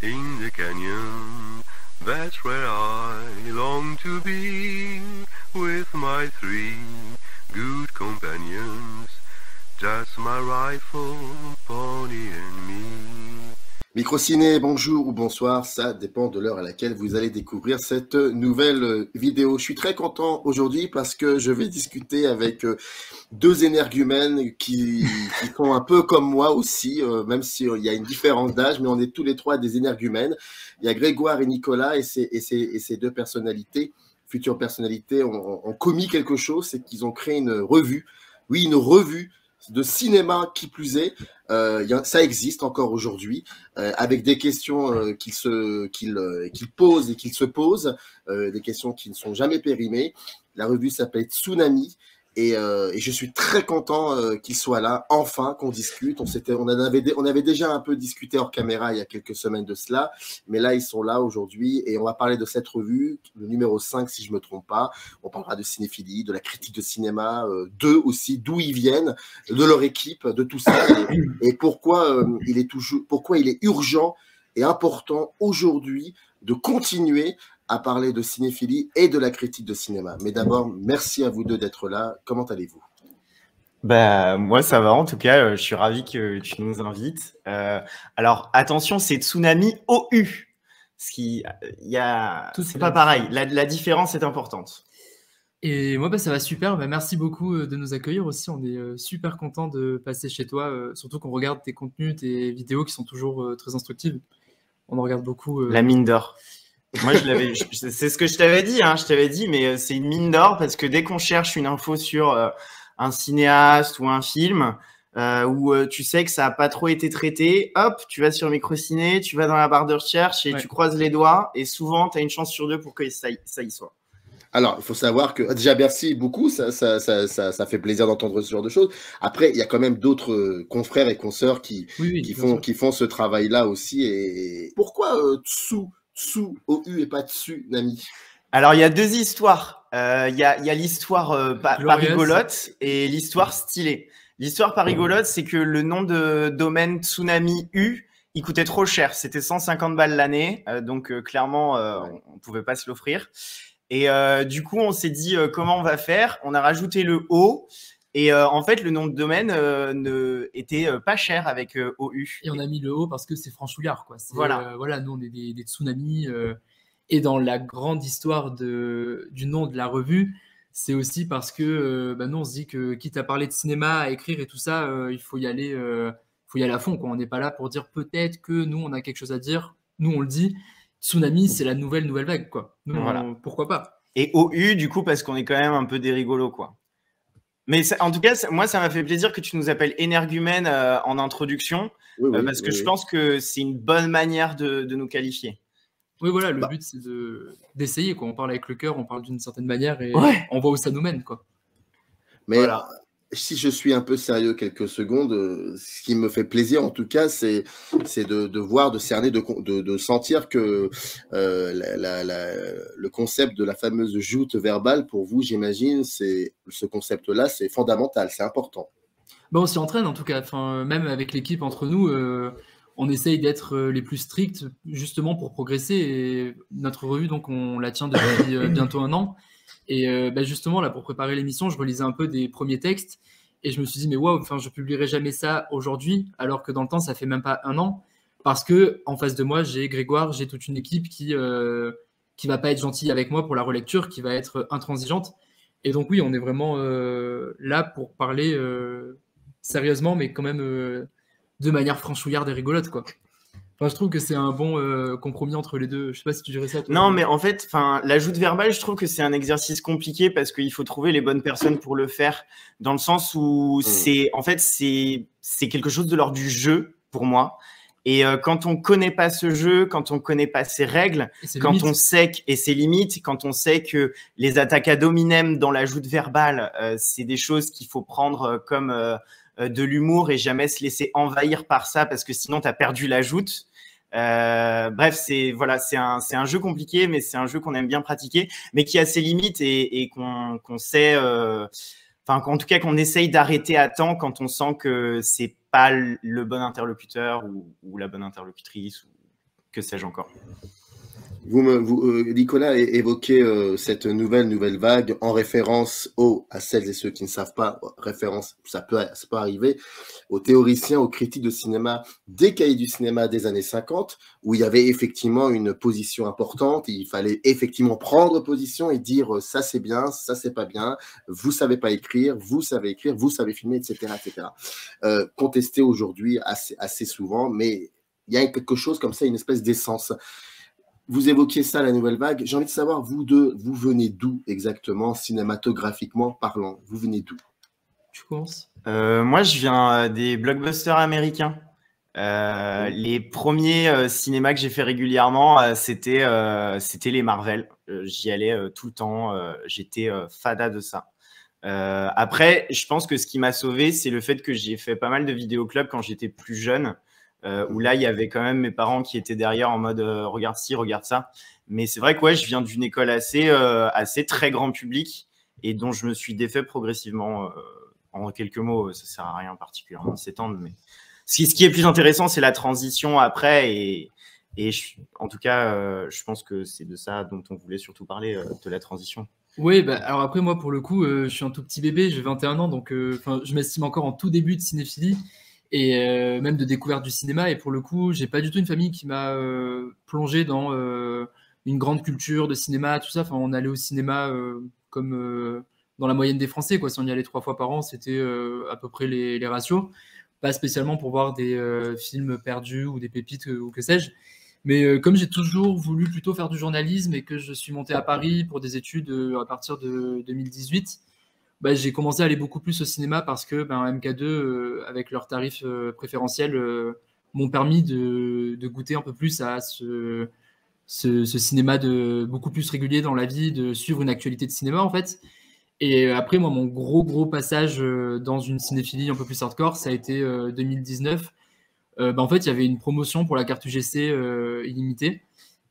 In the canyon, that's where I long to be, with my three good companions, just my rifle, pony and me. Microciné, bonjour ou bonsoir, ça dépend de l'heure à laquelle vous allez découvrir cette nouvelle vidéo. Je suis très content aujourd'hui parce que je vais discuter avec deux énergumènes qui sont un peu comme moi aussi, même s'il y a une différence d'âge, mais on est tous les trois des énergumènes. Il y a Grégoire et Nicolas et ces deux personnalités, futures personnalités, ont commis quelque chose, c'est qu'ils ont créé une revue. Oui, une revue de cinéma qui plus est. Ça existe encore aujourd'hui, avec des questions qu'ils posent et qu'ils se posent, des questions qui ne sont jamais périmées. La revue s'appelle Tsunami. Et je suis très content qu'il soit là, enfin, qu'on discute. On avait déjà un peu discuté hors caméra il y a quelques semaines de cela, mais là, ils sont là aujourd'hui et on va parler de cette revue, le numéro 5, si je ne me trompe pas. On parlera de cinéphilie, de la critique de cinéma, d'eux aussi, d'où ils viennent, de leur équipe, de tout ça, et pourquoi il est urgent et important aujourd'hui de continuer à parler de cinéphilie et de la critique de cinéma. Mais d'abord, merci à vous deux d'être là. Comment allez-vous ? Moi, ça va en tout cas. Je suis ravi que tu nous invites. Alors, attention, c'est Tsunami OU. C'est pas pareil. La différence est importante. Et moi, ça va super. Merci beaucoup de nous accueillir aussi. On est super content de passer chez toi, surtout qu'on regarde tes contenus, tes vidéos qui sont toujours très instructives. On en regarde beaucoup. La mine d'or. Moi, c'est ce que je t'avais dit. Je t'avais dit, mais c'est une mine d'or parce que dès qu'on cherche une info sur un cinéaste ou un film où tu sais que ça n'a pas trop été traité, hop, tu vas sur Microciné, tu vas dans la barre de recherche et tu croises les doigts et souvent, tu as une chance sur deux pour que ça y soit. Alors, il faut savoir que, déjà, merci beaucoup, ça fait plaisir d'entendre ce genre de choses. Après, il y a quand même d'autres confrères et consoeurs qui font ce travail-là aussi. Et pourquoi OU et pas Tsunami ? Alors, il y a deux histoires. Il y a l'histoire pas rigolote et l'histoire stylée. L'histoire pas rigolote, c'est que le nom de domaine Tsunami U, il coûtait trop cher. C'était 150 balles l'année. Donc, clairement, on pouvait pas se l'offrir. Et du coup, on s'est dit comment on va faire. On a rajouté le O. Et en fait, le nom de domaine était pas cher avec OU. Et on a mis le O parce que c'est franchouillard, quoi. Voilà. Nous, on est des tsunamis. Et dans la grande histoire du nom de la revue, c'est aussi parce que nous, on se dit que quitte à parler de cinéma, à écrire et tout ça, il faut y aller à fond, quoi. On n'est pas là pour dire peut-être que nous, on a quelque chose à dire. Nous, on le dit. Tsunami, c'est la nouvelle vague, quoi. Nous, pourquoi pas ? Et OU, du coup, parce qu'on est quand même un peu des rigolos, quoi. Mais en tout cas, moi, ça m'a fait plaisir que tu nous appelles énergumène en introduction, parce que je pense que c'est une bonne manière de nous qualifier. Oui, voilà, le but, c'est d'essayer, quoi. On parle avec le cœur, on parle d'une certaine manière et on voit où ça nous mène, quoi. Mais voilà. Si je suis un peu sérieux quelques secondes, ce qui me fait plaisir en tout cas, c'est de voir, de cerner, de sentir que le concept de la fameuse joute verbale, pour vous, j'imagine, ce concept-là, c'est fondamental, c'est important. On s'y entraîne en tout cas, même avec l'équipe entre nous, on essaye d'être les plus stricts justement pour progresser. Et notre revue, donc, on la tient depuis bientôt 1 an. Et justement, là, pour préparer l'émission, je relisais un peu des premiers textes et je me suis dit, mais waouh, je publierai jamais ça aujourd'hui, alors que dans le temps, ça fait même pas 1 an, parce que en face de moi, j'ai Grégoire, j'ai toute une équipe qui va pas être gentille avec moi pour la relecture, qui va être intransigeante. Et donc oui, on est vraiment là pour parler sérieusement, mais quand même de manière franchouillarde et rigolote, quoi. Je trouve que c'est un bon compromis entre les deux. Je sais pas si tu dirais ça, toi. Non, mais en fait, la joute verbale, je trouve que c'est un exercice compliqué parce qu'il faut trouver les bonnes personnes pour le faire, dans le sens où c'est quelque chose de l'ordre du jeu pour moi. Et quand on connaît pas ce jeu, quand on connaît pas ses règles, quand on sait et ses limites, quand on sait que les attaques ad hominem dans la joute verbale, c'est des choses qu'il faut prendre comme de l'humour et jamais se laisser envahir par ça parce que sinon tu as perdu la joute. Bref, c'est un jeu compliqué, mais c'est un jeu qu'on aime bien pratiquer, mais qui a ses limites et qu'on sait, en tout cas qu'on essaye d'arrêter à temps quand on sent que c'est pas le bon interlocuteur ou la bonne interlocutrice. que sais-je encore. Nicolas évoquait cette nouvelle vague en référence à celles et ceux qui ne savent pas, référence, ça peut arriver, aux théoriciens, aux critiques de cinéma des cahiers du cinéma des années 50, où il y avait effectivement une position importante, il fallait effectivement prendre position et dire ça c'est bien, ça c'est pas bien, vous savez pas écrire, vous savez filmer, etc. Contesté aujourd'hui assez souvent, mais il y a quelque chose comme ça, une espèce d'essence. Vous évoquiez ça, la nouvelle vague. J'ai envie de savoir, vous deux, vous venez d'où exactement, cinématographiquement parlant? Vous venez d'où? Tu commences? Moi, je viens des blockbusters américains. Les premiers cinémas que j'ai fait régulièrement, c'était les Marvel. J'y allais tout le temps. J'étais fada de ça. Après, je pense que ce qui m'a sauvé, c'est le fait que j'ai fait pas mal de vidéoclubs quand j'étais plus jeune. Où là, il y avait quand même mes parents qui étaient derrière en mode regarde ci, regarde ça. Mais c'est vrai que ouais, je viens d'une école assez très grand public et dont je me suis défait progressivement. En quelques mots, ça sert à rien particulièrement de s'étendre. Mais ce qui est plus intéressant, c'est la transition après. Et en tout cas, je pense que c'est de ça dont on voulait surtout parler, de la transition. Oui, bah, alors après, moi, pour le coup, je suis un tout petit bébé, j'ai 21 ans, donc je m'estime encore en tout début de cinéphilie. Et même de découverte du cinéma. Et pour le coup, j'ai pas du tout une famille qui m'a plongé dans une grande culture de cinéma, tout ça. Enfin, on allait au cinéma comme dans la moyenne des Français, quoi. Si on y allait 3 fois par an, c'était à peu près les ratios. Pas spécialement pour voir des films perdus ou des pépites ou que sais-je. Mais comme j'ai toujours voulu plutôt faire du journalisme et que je suis monté à Paris pour des études à partir de 2018, bah, j'ai commencé à aller beaucoup plus au cinéma parce que MK2, avec leurs tarifs préférentiels, m'ont permis de goûter un peu plus à ce cinéma beaucoup plus régulier dans la vie, de suivre une actualité de cinéma en fait. Et après, moi, mon gros passage dans une cinéphilie un peu plus hardcore, ça a été 2019. En fait, il y avait une promotion pour la carte UGC illimitée.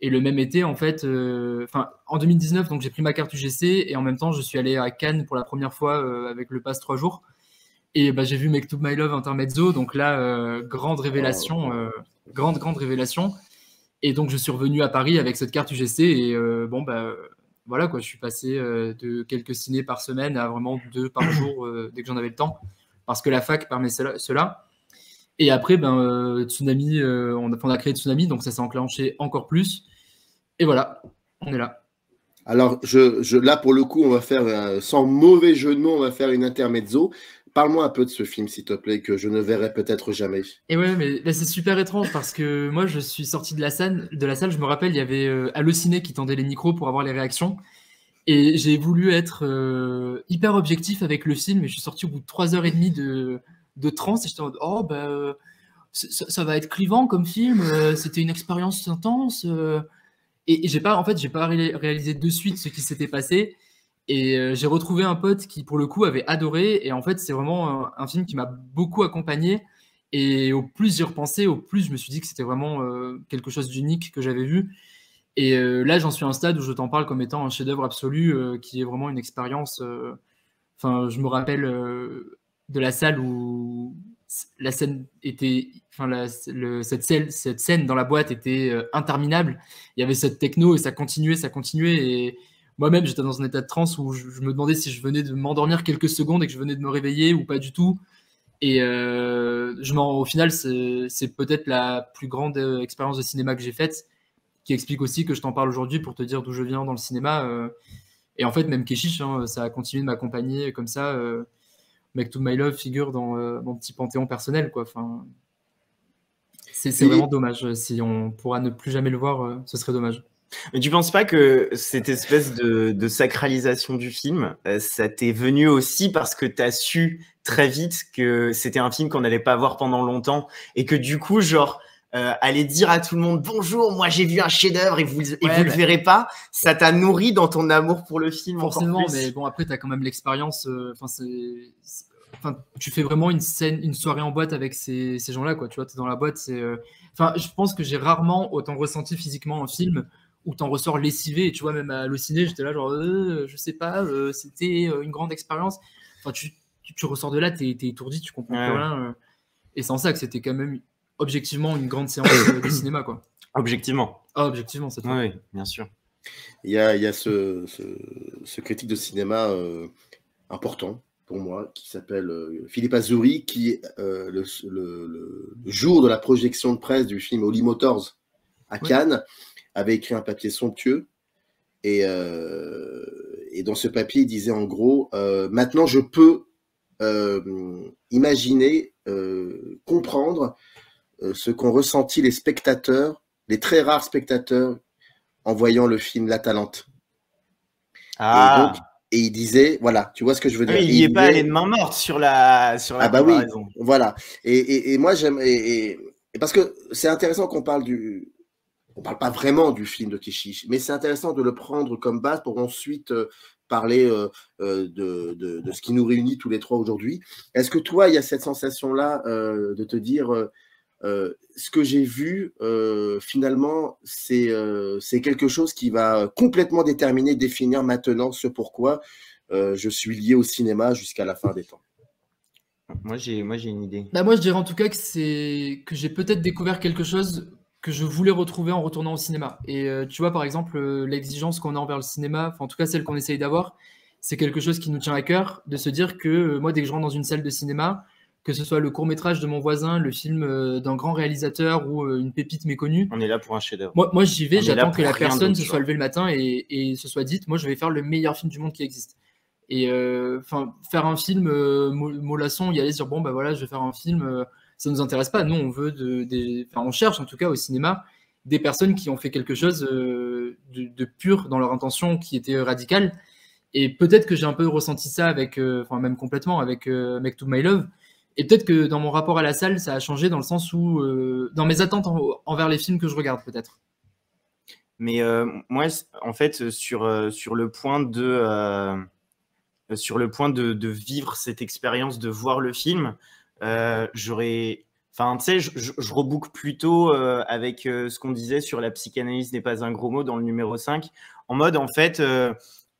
Et le même été, en fait, en 2019, donc j'ai pris ma carte UGC et en même temps, je suis allé à Cannes pour la première fois avec le pass 3 jours. Et j'ai vu Make to My Love Intermezzo, donc là, grande révélation, grande révélation. Et donc, je suis revenu à Paris avec cette carte UGC et voilà quoi, je suis passé de quelques ciné par semaine à vraiment 2 par jour dès que j'en avais le temps, parce que la fac permet cela. Et après, Tsunami, on a créé Tsunami, donc ça s'est enclenché encore plus. Et voilà, on est là. Alors, là, pour le coup, on va faire, sans mauvais jeu de mots, on va faire une intermezzo. Parle-moi un peu de ce film, s'il te plaît, que je ne verrai peut-être jamais. Et ouais, mais là, c'est super étrange parce que moi, je suis sorti de la salle, je me rappelle, il y avait Allociné qui tendait les micros pour avoir les réactions. Et j'ai voulu être hyper objectif avec le film, et je suis sorti au bout de 3h30 de transe, et j'étais en mode, ça va être clivant comme film, c'était une expérience intense. Et j'ai pas réalisé de suite ce qui s'était passé. Et j'ai retrouvé un pote qui, pour le coup, avait adoré. Et en fait, c'est vraiment un film qui m'a beaucoup accompagné. Et au plus j'y repensais, au plus je me suis dit que c'était vraiment quelque chose d'unique que j'avais vu. Et là, j'en suis à un stade où je t'en parle comme étant un chef-d'œuvre absolu, qui est vraiment une expérience. Je me rappelle de la salle où la scène était, cette scène dans la boîte était interminable. Il y avait cette techno et ça continuait. Et moi-même, j'étais dans un état de transe où je me demandais si je venais de m'endormir quelques secondes et que je venais de me réveiller ou pas du tout. Et au final, c'est peut-être la plus grande expérience de cinéma que j'ai faite, qui explique aussi que je t'en parle aujourd'hui pour te dire d'où je viens dans le cinéma. Et en fait, même Keshish, ça a continué de m'accompagner comme ça. Make to My Love figure dans mon petit panthéon personnel, quoi. Enfin, c'est vraiment dommage. Si on pourra ne plus jamais le voir, ce serait dommage. Mais tu penses pas que cette espèce de sacralisation du film, ça t'est venu aussi parce que t'as su très vite que c'était un film qu'on n'allait pas voir pendant longtemps et que du coup, genre, aller dire à tout le monde bonjour, moi j'ai vu un chef-d'œuvre et vous le verrez pas, ça t'a nourri dans ton amour pour le film. Forcément, encore plus. Mais bon, après, t'as quand même l'expérience. Tu fais vraiment une soirée en boîte avec ces gens-là, quoi. Tu vois, t'es dans la boîte. Je pense que j'ai rarement autant ressenti physiquement un film où t'en ressors lessivé. Et tu vois, même à Allociné, j'étais là, genre, je sais pas, c'était une grande expérience. Enfin, tu ressors de là, t'es étourdi, tu comprends plus rien. Et c'est en ça que c'était quand même objectivement une grande séance de cinéma, quoi. Objectivement. Ah, objectivement, cette fois. Oui, bien sûr. Il y a ce critique de cinéma important pour moi qui s'appelle Philippe Azouri, qui le jour de la projection de presse du film Holly Motors à Cannes avait écrit un papier somptueux et dans ce papier il disait en gros maintenant je peux imaginer, comprendre ce qu'ont ressenti les spectateurs, les très rares spectateurs en voyant le film L'Atalante. Ah. Et il disait, voilà, tu vois ce que je veux dire. Oui, il n'y est pas allé de main morte sur la ah bah oui, comparaison. voilà. Et moi j'aime, et parce que c'est intéressant qu'on parle on parle pas vraiment du film de Keshish, mais c'est intéressant de le prendre comme base pour ensuite parler de ce qui nous réunit tous les trois aujourd'hui. Est-ce que toi, il y a cette sensation-là de te dire ce que j'ai vu, finalement, c'est quelque chose qui va complètement déterminer, définir maintenant ce pourquoi je suis lié au cinéma jusqu'à la fin des temps. Moi, j'ai une idée. Bah, moi, je dirais en tout cas que j'ai peut-être découvert quelque chose que je voulais retrouver en retournant au cinéma. Et tu vois, par exemple, l'exigence qu'on a envers le cinéma, enfin, en tout cas celle qu'on essaye d'avoir, c'est quelque chose qui nous tient à cœur, de se dire que moi, dès que je rentre dans une salle de cinéma, que ce soit le court-métrage de mon voisin, le film d'un grand réalisateur ou une pépite méconnue. On est là pour un chef-d'œuvre. Moi j'y vais, j'attends que la personne se soit levée le matin et se soit dite, moi, je vais faire le meilleur film du monde qui existe. Et faire un film mollasson, y aller se dire, bon, bah voilà, je vais faire un film, ça ne nous intéresse pas. Nous, on veut on cherche en tout cas au cinéma des personnes qui ont fait quelque chose de pur dans leur intention, qui était radical. Et peut-être que j'ai un peu ressenti ça avec, même complètement avec Make to My Love. Et peut-être que dans mon rapport à la salle, ça a changé dans le sens où, dans mes attentes envers les films que je regarde, peut-être. Mais moi, en fait, sur le point de vivre cette expérience, de voir le film, j'aurais... Enfin, tu sais, je reboucle plutôt avec ce qu'on disait sur la psychanalyse n'est pas un gros mot dans le numéro 5. En mode, en fait,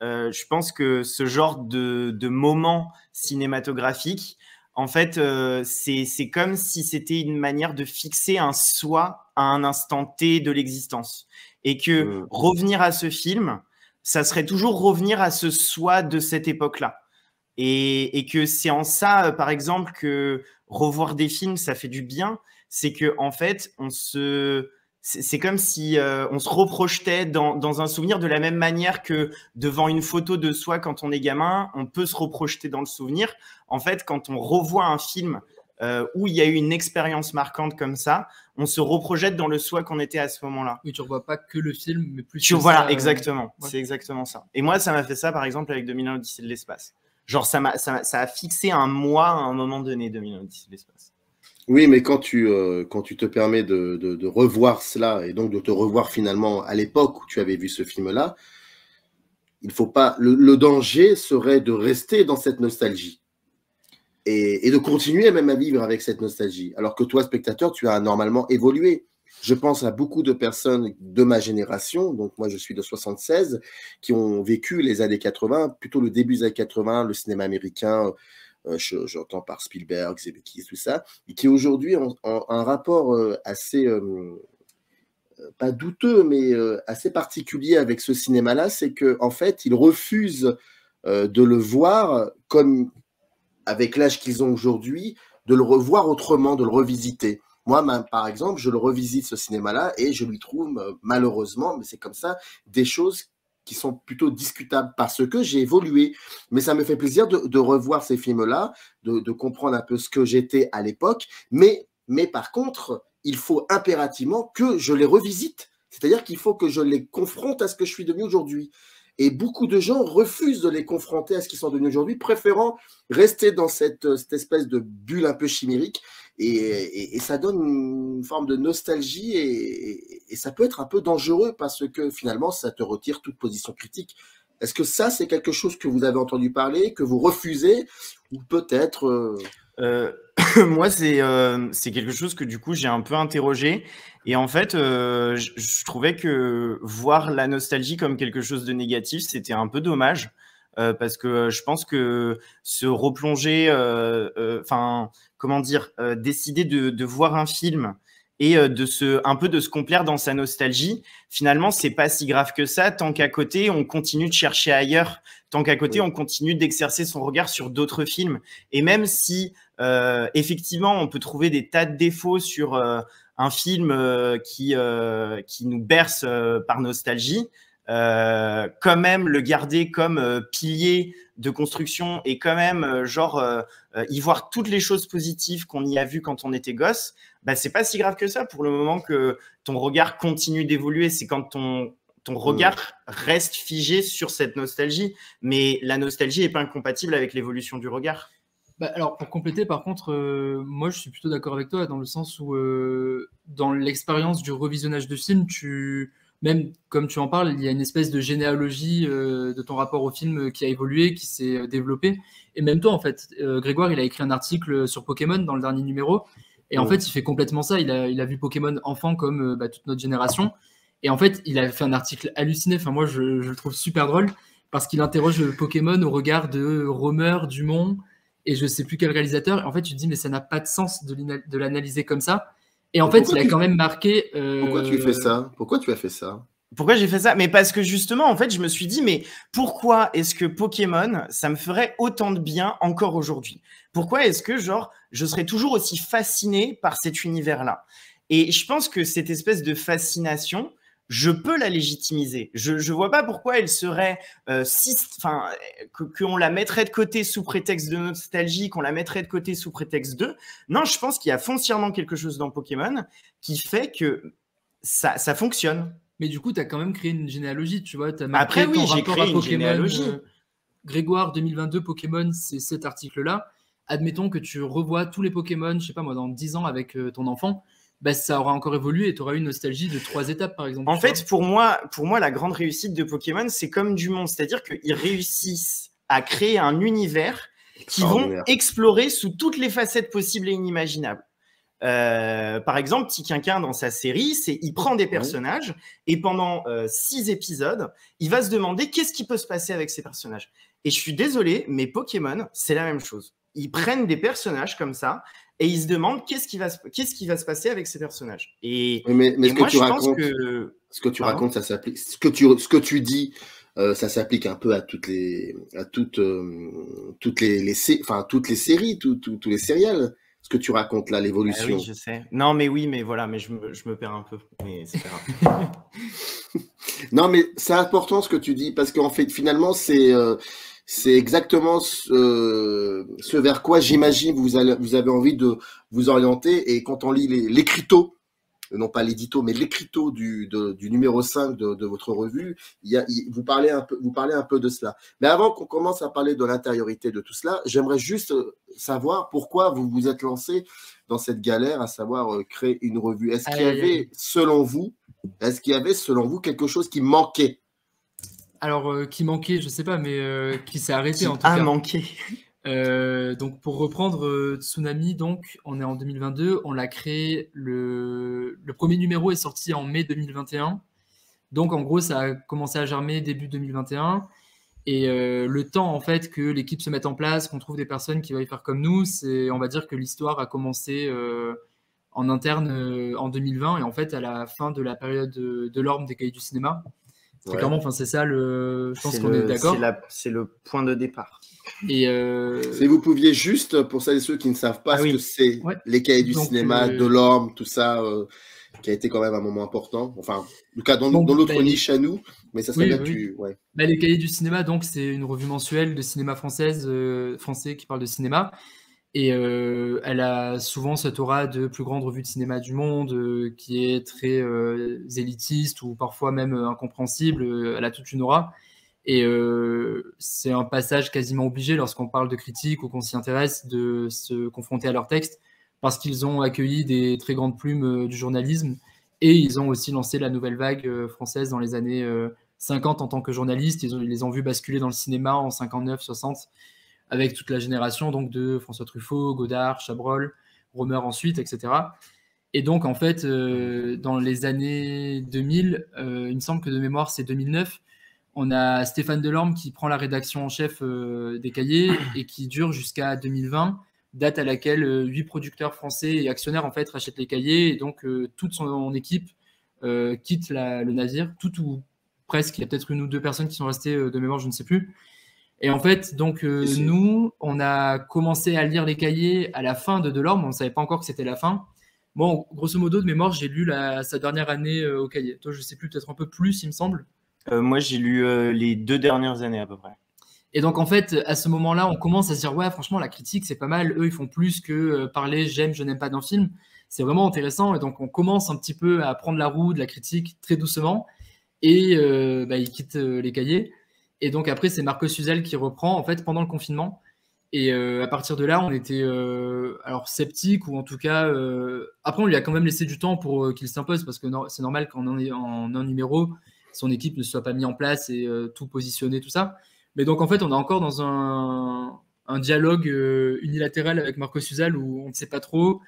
je pense que ce genre de moment cinématographique, en fait, c'est comme si c'était une manière de fixer un soi à un instant T de l'existence. Et que revenir à ce film, ça serait toujours revenir à ce soi de cette époque-là. Et que c'est en ça, par exemple, que revoir des films, ça fait du bien. C'est que en fait, c'est comme si on se reprojetait dans un souvenir de la même manière que devant une photo de soi quand on est gamin, on peut se reprojeter dans le souvenir. En fait, quand on revoit un film où il y a eu une expérience marquante comme ça, on se reprojette dans le soi qu'on était à ce moment-là. Oui, tu ne revois pas que le film, mais plus voilà, exactement. Ouais. C'est exactement ça. Et moi, ça m'a fait ça, par exemple, avec 2001 Odyssée de l'espace. Genre, ça a fixé un moi à un moment donné, 2001 Odyssée de l'espace. Oui, mais quand tu te permets de revoir cela et donc de te revoir finalement à l'époque où tu avais vu ce film-là, il faut pas. Le danger serait de rester dans cette nostalgie et de continuer même à vivre avec cette nostalgie. Alors que toi, spectateur, tu as normalement évolué. Je pense à beaucoup de personnes de ma génération, donc moi je suis de 76, qui ont vécu les années 80, plutôt le début des années 80, le cinéma américain. J'entends par Spielberg, Zemeckis, tout ça, et qui aujourd'hui ont un rapport assez, pas douteux, mais assez particulier avec ce cinéma-là, c'est qu'en fait, ils refusent de le voir comme, avec l'âge qu'ils ont aujourd'hui, de le revoir autrement, de le revisiter. Moi, par exemple, je le revisite ce cinéma-là et je lui trouve, malheureusement, mais c'est comme ça, des choses qui sont plutôt discutables parce que j'ai évolué. Mais ça me fait plaisir de revoir ces films-là, de comprendre un peu ce que j'étais à l'époque. Mais par contre, il faut impérativement que je les revisite. C'est-à-dire qu'il faut que je les confronte à ce que je suis devenu aujourd'hui. Et beaucoup de gens refusent de les confronter à ce qu'ils sont devenus aujourd'hui, préférant rester dans cette espèce de bulle un peu chimérique. Et ça donne une forme de nostalgie et ça peut être un peu dangereux parce que finalement, ça te retire toute position critique. Est-ce que ça, c'est quelque chose que vous avez entendu parler, que vous refusez ou peut-être Moi, c'est quelque chose que du coup, j'ai un peu interrogé. Et en fait, je trouvais que voir la nostalgie comme quelque chose de négatif, c'était un peu dommage. Parce que je pense que se replonger, comment dire, décider de voir un film et un peu de se complaire dans sa nostalgie. Finalement, c'est pas si grave que ça, tant qu'à côté, on continue de chercher ailleurs, tant qu'à côté, on continue d'exercer son regard sur d'autres films. Et même si, effectivement, on peut trouver des tas de défauts sur un film qui nous berce par nostalgie, quand même le garder comme pilier de construction et quand même y voir toutes les choses positives qu'on y a vues quand on était gosse, bah, c'est pas si grave que ça pour le moment que ton regard continue d'évoluer. C'est quand ton regard reste figé sur cette nostalgie, mais la nostalgie n'est pas incompatible avec l'évolution du regard. Bah, alors, pour compléter, par contre, moi, je suis plutôt d'accord avec toi dans le sens où, dans l'expérience du revisionnage de film, même comme tu en parles, il y a une espèce de généalogie de ton rapport au film qui a évolué, qui s'est développé. Et même toi, en fait, Grégoire, il a écrit un article sur Pokémon dans le dernier numéro. Et en fait, il fait complètement ça. Il a vu Pokémon enfant comme toute notre génération. Et en fait, il a fait un article halluciné. Enfin, moi, je le trouve super drôle parce qu'il interroge Pokémon au regard de Romer, Dumont et je sais plus quel réalisateur. Et en fait, tu te dis, mais ça n'a pas de sens de l'analyser comme ça. Et en fait, il a quand même marqué. Pourquoi tu fais ça? Pourquoi tu as fait ça? Pourquoi j'ai fait ça? Mais parce que justement, en fait, je me suis dit, mais pourquoi est-ce que Pokémon, ça me ferait autant de bien encore aujourd'hui? Pourquoi est-ce que, je serais toujours aussi fasciné par cet univers-là? Et je pense que cette espèce de fascination, je peux la légitimiser. Je vois pas pourquoi elle serait qu'on la mettrait de côté sous prétexte de nostalgie, qu'on la mettrait de côté sous prétexte de. Non, je pense qu'il y a foncièrement quelque chose dans Pokémon qui fait que ça fonctionne. Mais du coup, tu as quand même créé une généalogie, tu vois. Après, oui, j'ai créé une généalogie. Grégoire 2022 Pokémon, c'est cet article-là. Admettons que tu revois tous les Pokémon, je sais pas moi, dans 10 ans avec ton enfant. Bah, ça aura encore évolué et tu auras eu une nostalgie de 3 étapes, par exemple. En fait, pour moi, la grande réussite de Pokémon, c'est comme Dumont. C'est-à-dire qu'ils réussissent à créer un univers qui vont explorer sous toutes les facettes possibles et inimaginables. Par exemple, Petit Quinquin, dans sa série, il prend des personnages et pendant 6 épisodes, il va se demander qu'est-ce qui peut se passer avec ces personnages. Et je suis désolé, mais Pokémon, c'est la même chose. Ils prennent des personnages comme ça et ils se demandent qu'est-ce qui va se passer avec ces personnages. Mais ce que tu racontes, ça s'applique. Ce que tu dis, ça s'applique un peu à toutes les séries, tous les serials. Ce que tu racontes là, l'évolution. Oui, je sais. Non, mais voilà, mais je me perds un peu. Mais c'est pas grave. Non, mais c'est important ce que tu dis parce qu'en fait, finalement, c'est exactement ce vers quoi j'imagine vous avez envie de vous orienter. Et quand on lit l'écriteau, non pas l'édito, mais l'écriteau du numéro 5 de votre revue, vous parlez un peu de cela. Mais avant qu'on commence à parler de l'intériorité de tout cela, j'aimerais juste savoir pourquoi vous vous êtes lancé dans cette galère, à savoir créer une revue. Est-ce qu'il y avait, selon vous, quelque chose qui manquait? Alors, qui manquait, je ne sais pas, mais qui s'est arrêté en tout cas. Manqué. Donc, pour reprendre Tsunami, donc, on est en 2022, on l'a créé, le premier numéro est sorti en mai 2021. Donc, en gros, ça a commencé à germer début 2021. Et le temps, en fait, que l'équipe se mette en place, qu'on trouve des personnes qui veuillent faire comme nous, on va dire que l'histoire a commencé en interne en 2020 et en fait, à la fin de la période de l'orme des Cahiers du cinéma. C'est clairement, c'est ça, je pense qu'on est d'accord. C'est le point de départ. Et si vous pouviez juste, pour celles et ceux qui ne savent pas ce que c'est, les Cahiers du cinéma, de l'orme, tout ça, qui a été quand même un moment important. Enfin, en tout cas, dans notre niche à nous, mais ça serait bien que tu... Ouais. Les Cahiers du cinéma, donc, c'est une revue mensuelle de cinéma français qui parle de cinéma. Et elle a souvent cette aura de plus grande revue de cinéma du monde, qui est très élitiste ou parfois même incompréhensible. Elle a toute une aura. Et c'est un passage quasiment obligé lorsqu'on parle de critique ou qu'on s'y intéresse de se confronter à leur texte parce qu'ils ont accueilli des très grandes plumes du journalisme et ils ont aussi lancé la nouvelle vague française dans les années 50 en tant que journalistes. Ils les ont vus basculer dans le cinéma en 59, 60 avec toute la génération donc de François Truffaut, Godard, Chabrol, Romer ensuite, etc. Et donc, en fait, dans les années 2000, il me semble que de mémoire, c'est 2009, on a Stéphane Delorme qui prend la rédaction en chef des Cahiers et qui dure jusqu'à 2020, date à laquelle 8 producteurs français et actionnaires en fait rachètent les cahiers, et donc toute son équipe quitte le navire, tout ou presque. Il y a peut-être 1 ou 2 personnes qui sont restées de mémoire, je ne sais plus. Et en fait, donc nous, on a commencé à lire les cahiers à la fin de Delorme, on ne savait pas encore que c'était la fin. Bon, grosso modo, de mémoire, j'ai lu sa dernière année au cahier. Toi, je ne sais plus, peut-être un peu plus, il me semble. Moi, j'ai lu les 2 dernières années à peu près. Et donc, en fait, à ce moment-là, on commence à se dire, ouais, franchement, la critique, c'est pas mal. Eux, ils font plus que parler j'aime, je n'aime pas d'un film. C'est vraiment intéressant. Et donc, on commence un petit peu à prendre la roue de la critique très doucement. Et ils quittent les cahiers. Et donc, après, c'est Marcos Huzel qui reprend, en fait, pendant le confinement. Et à partir de là, on était alors sceptique, ou en tout cas... Après, on lui a quand même laissé du temps pour qu'il s'impose, parce que c'est normal qu'en un numéro, son équipe ne soit pas mise en place et tout positionné, tout ça. Mais donc, en fait, on est encore dans un dialogue unilatéral avec Marcos Huzel où on ne sait pas trop,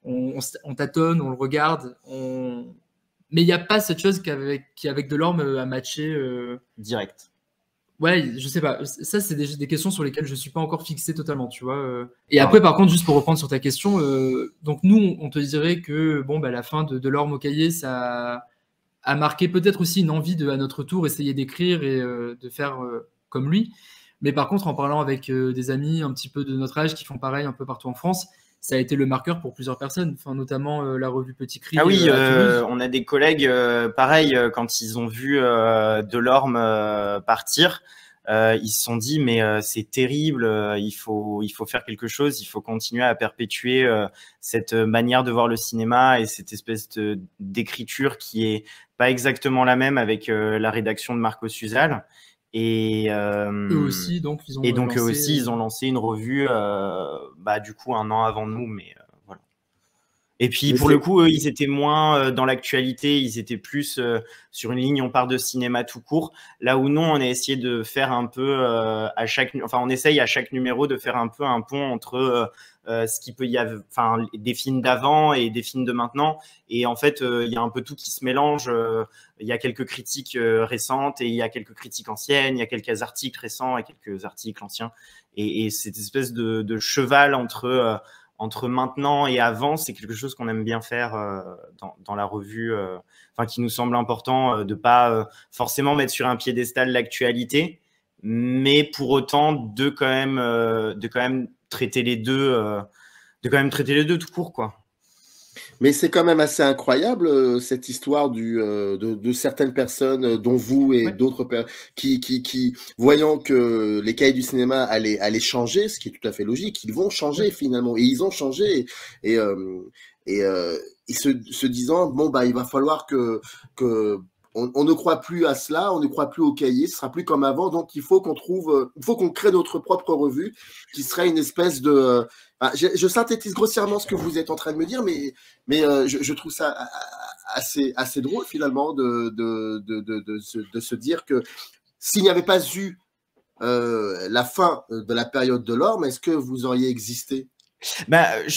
on tâtonne, on le regarde, mais il n'y a pas cette chose qui avec Delorme a matché direct. Ouais, je sais pas. Ça, c'est des questions sur lesquelles je suis pas encore fixé totalement, tu vois. Et après, par contre, juste pour reprendre sur ta question, donc nous, on te dirait que bon, la fin de Delorme au cahier, ça a marqué peut-être aussi une envie à notre tour, essayer d'écrire et de faire comme lui. Mais par contre, en parlant avec des amis un petit peu de notre âge qui font pareil un peu partout en France, ça a été le marqueur pour plusieurs personnes, enfin, notamment la revue Petit Cri. Ah oui, on a des collègues, pareil, quand ils ont vu Delorme partir, ils se sont dit mais c'est terrible, il faut faire quelque chose, il faut continuer à perpétuer cette manière de voir le cinéma et cette espèce d'écriture qui est pas exactement la même avec la rédaction de Marcos Huzel. Et eux aussi, donc ils ont lancé une revue du coup 1 an avant nous, mais voilà. Et puis pour le coup, eux, ils étaient moins dans l'actualité, ils étaient plus sur une ligne on part de cinéma tout court. Là où nous, on a essayé de faire un peu on essaye à chaque numéro de faire un peu un pont entre ce qui peut y avoir, enfin des films d'avant et des films de maintenant. Et en fait, il y a un peu tout qui se mélange. Il y a quelques critiques récentes et il y a quelques critiques anciennes. Il y a quelques articles récents et quelques articles anciens. Et cette espèce de cheval entre maintenant et avant, c'est quelque chose qu'on aime bien faire dans la revue, qui nous semble important de pas forcément mettre sur un piédestal l'actualité, mais pour autant de quand même traiter les deux, tout court, quoi. Mais c'est quand même assez incroyable cette histoire de certaines personnes, dont vous et d'autres qui voyant que les cahiers du cinéma allaient changer, ce qui est tout à fait logique, ils vont changer finalement, et ils ont changé, et se disant bon il va falloir que on ne croit plus à cela, on ne croit plus aux cahiers, ce sera plus comme avant, donc il faut qu'on crée notre propre revue qui serait une espèce de je synthétise grossièrement ce que vous êtes en train de me dire, mais je trouve ça assez drôle finalement de se dire que s'il n'y avait pas eu la fin de la période Delorme, est-ce que vous auriez existé?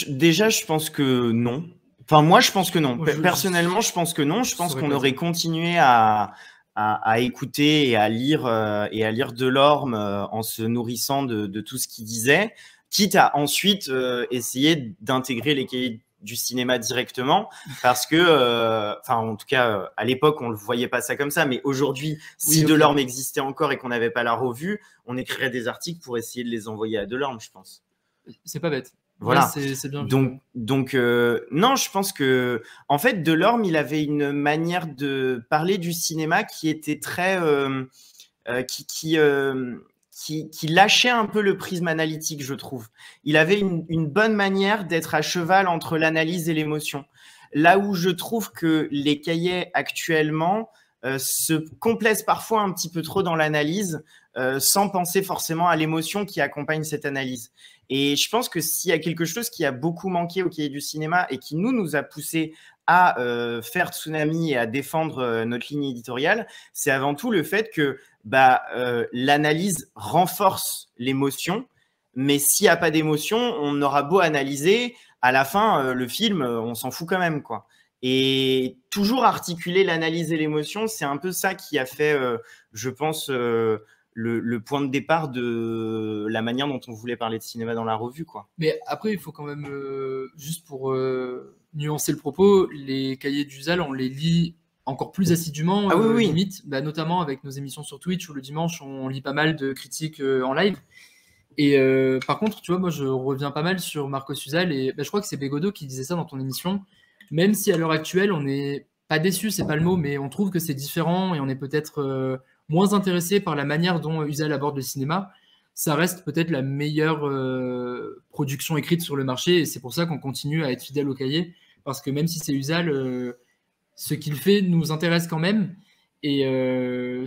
Déjà, je pense que non. Enfin, moi, je pense que non. Personnellement, je pense que non. Je pense qu'on aurait continué à écouter et à lire Delorme en se nourrissant de tout ce qu'il disait, quitte à ensuite essayer d'intégrer les cahiers du cinéma directement, parce que, en tout cas, à l'époque, on ne le voyait pas ça comme ça, mais aujourd'hui, si Delorme existait encore et qu'on n'avait pas la revue, on écrirait des articles pour essayer de les envoyer à Delorme, je pense. C'est pas bête. Voilà. Ouais, c'est bien. Donc non, je pense que en fait Delorme, il avait une manière de parler du cinéma qui était très qui lâchait un peu le prisme analytique, je trouve. Il avait une bonne manière d'être à cheval entre l'analyse et l'émotion. Là où je trouve que les cahiers actuellement se complaisent parfois un petit peu trop dans l'analyse, sans penser forcément à l'émotion qui accompagne cette analyse. Et je pense que s'il y a quelque chose qui a beaucoup manqué au cahier du cinéma et qui nous a poussé à faire Tsunami et à défendre notre ligne éditoriale, c'est avant tout le fait que l'analyse renforce l'émotion, mais s'il n'y a pas d'émotion, on aura beau analyser, à la fin, le film, on s'en fout quand même, quoi. Et toujours articuler l'analyse et l'émotion, c'est un peu ça qui a fait, je pense, le point de départ de la manière dont on voulait parler de cinéma dans la revue, quoi. Mais après, il faut quand même, juste pour nuancer le propos, les cahiers du ZAL, on les lit encore plus assidûment, Ah oui. limite, notamment avec nos émissions sur Twitch, où le dimanche, on lit pas mal de critiques en live. Et par contre, tu vois, moi, je reviens pas mal sur Marcos Uzal, et je crois que c'est Bégodeau qui disait ça dans ton émission, même si à l'heure actuelle, on n'est pas déçu, c'est pas le mot, mais on trouve que c'est différent, et on est peut-être moins intéressé par la manière dont Uzal aborde le cinéma. Ça reste peut-être la meilleure production écrite sur le marché, et c'est pour ça qu'on continue à être fidèle au cahier, parce que même si c'est Uzal, ce qu'il fait nous intéresse quand même, et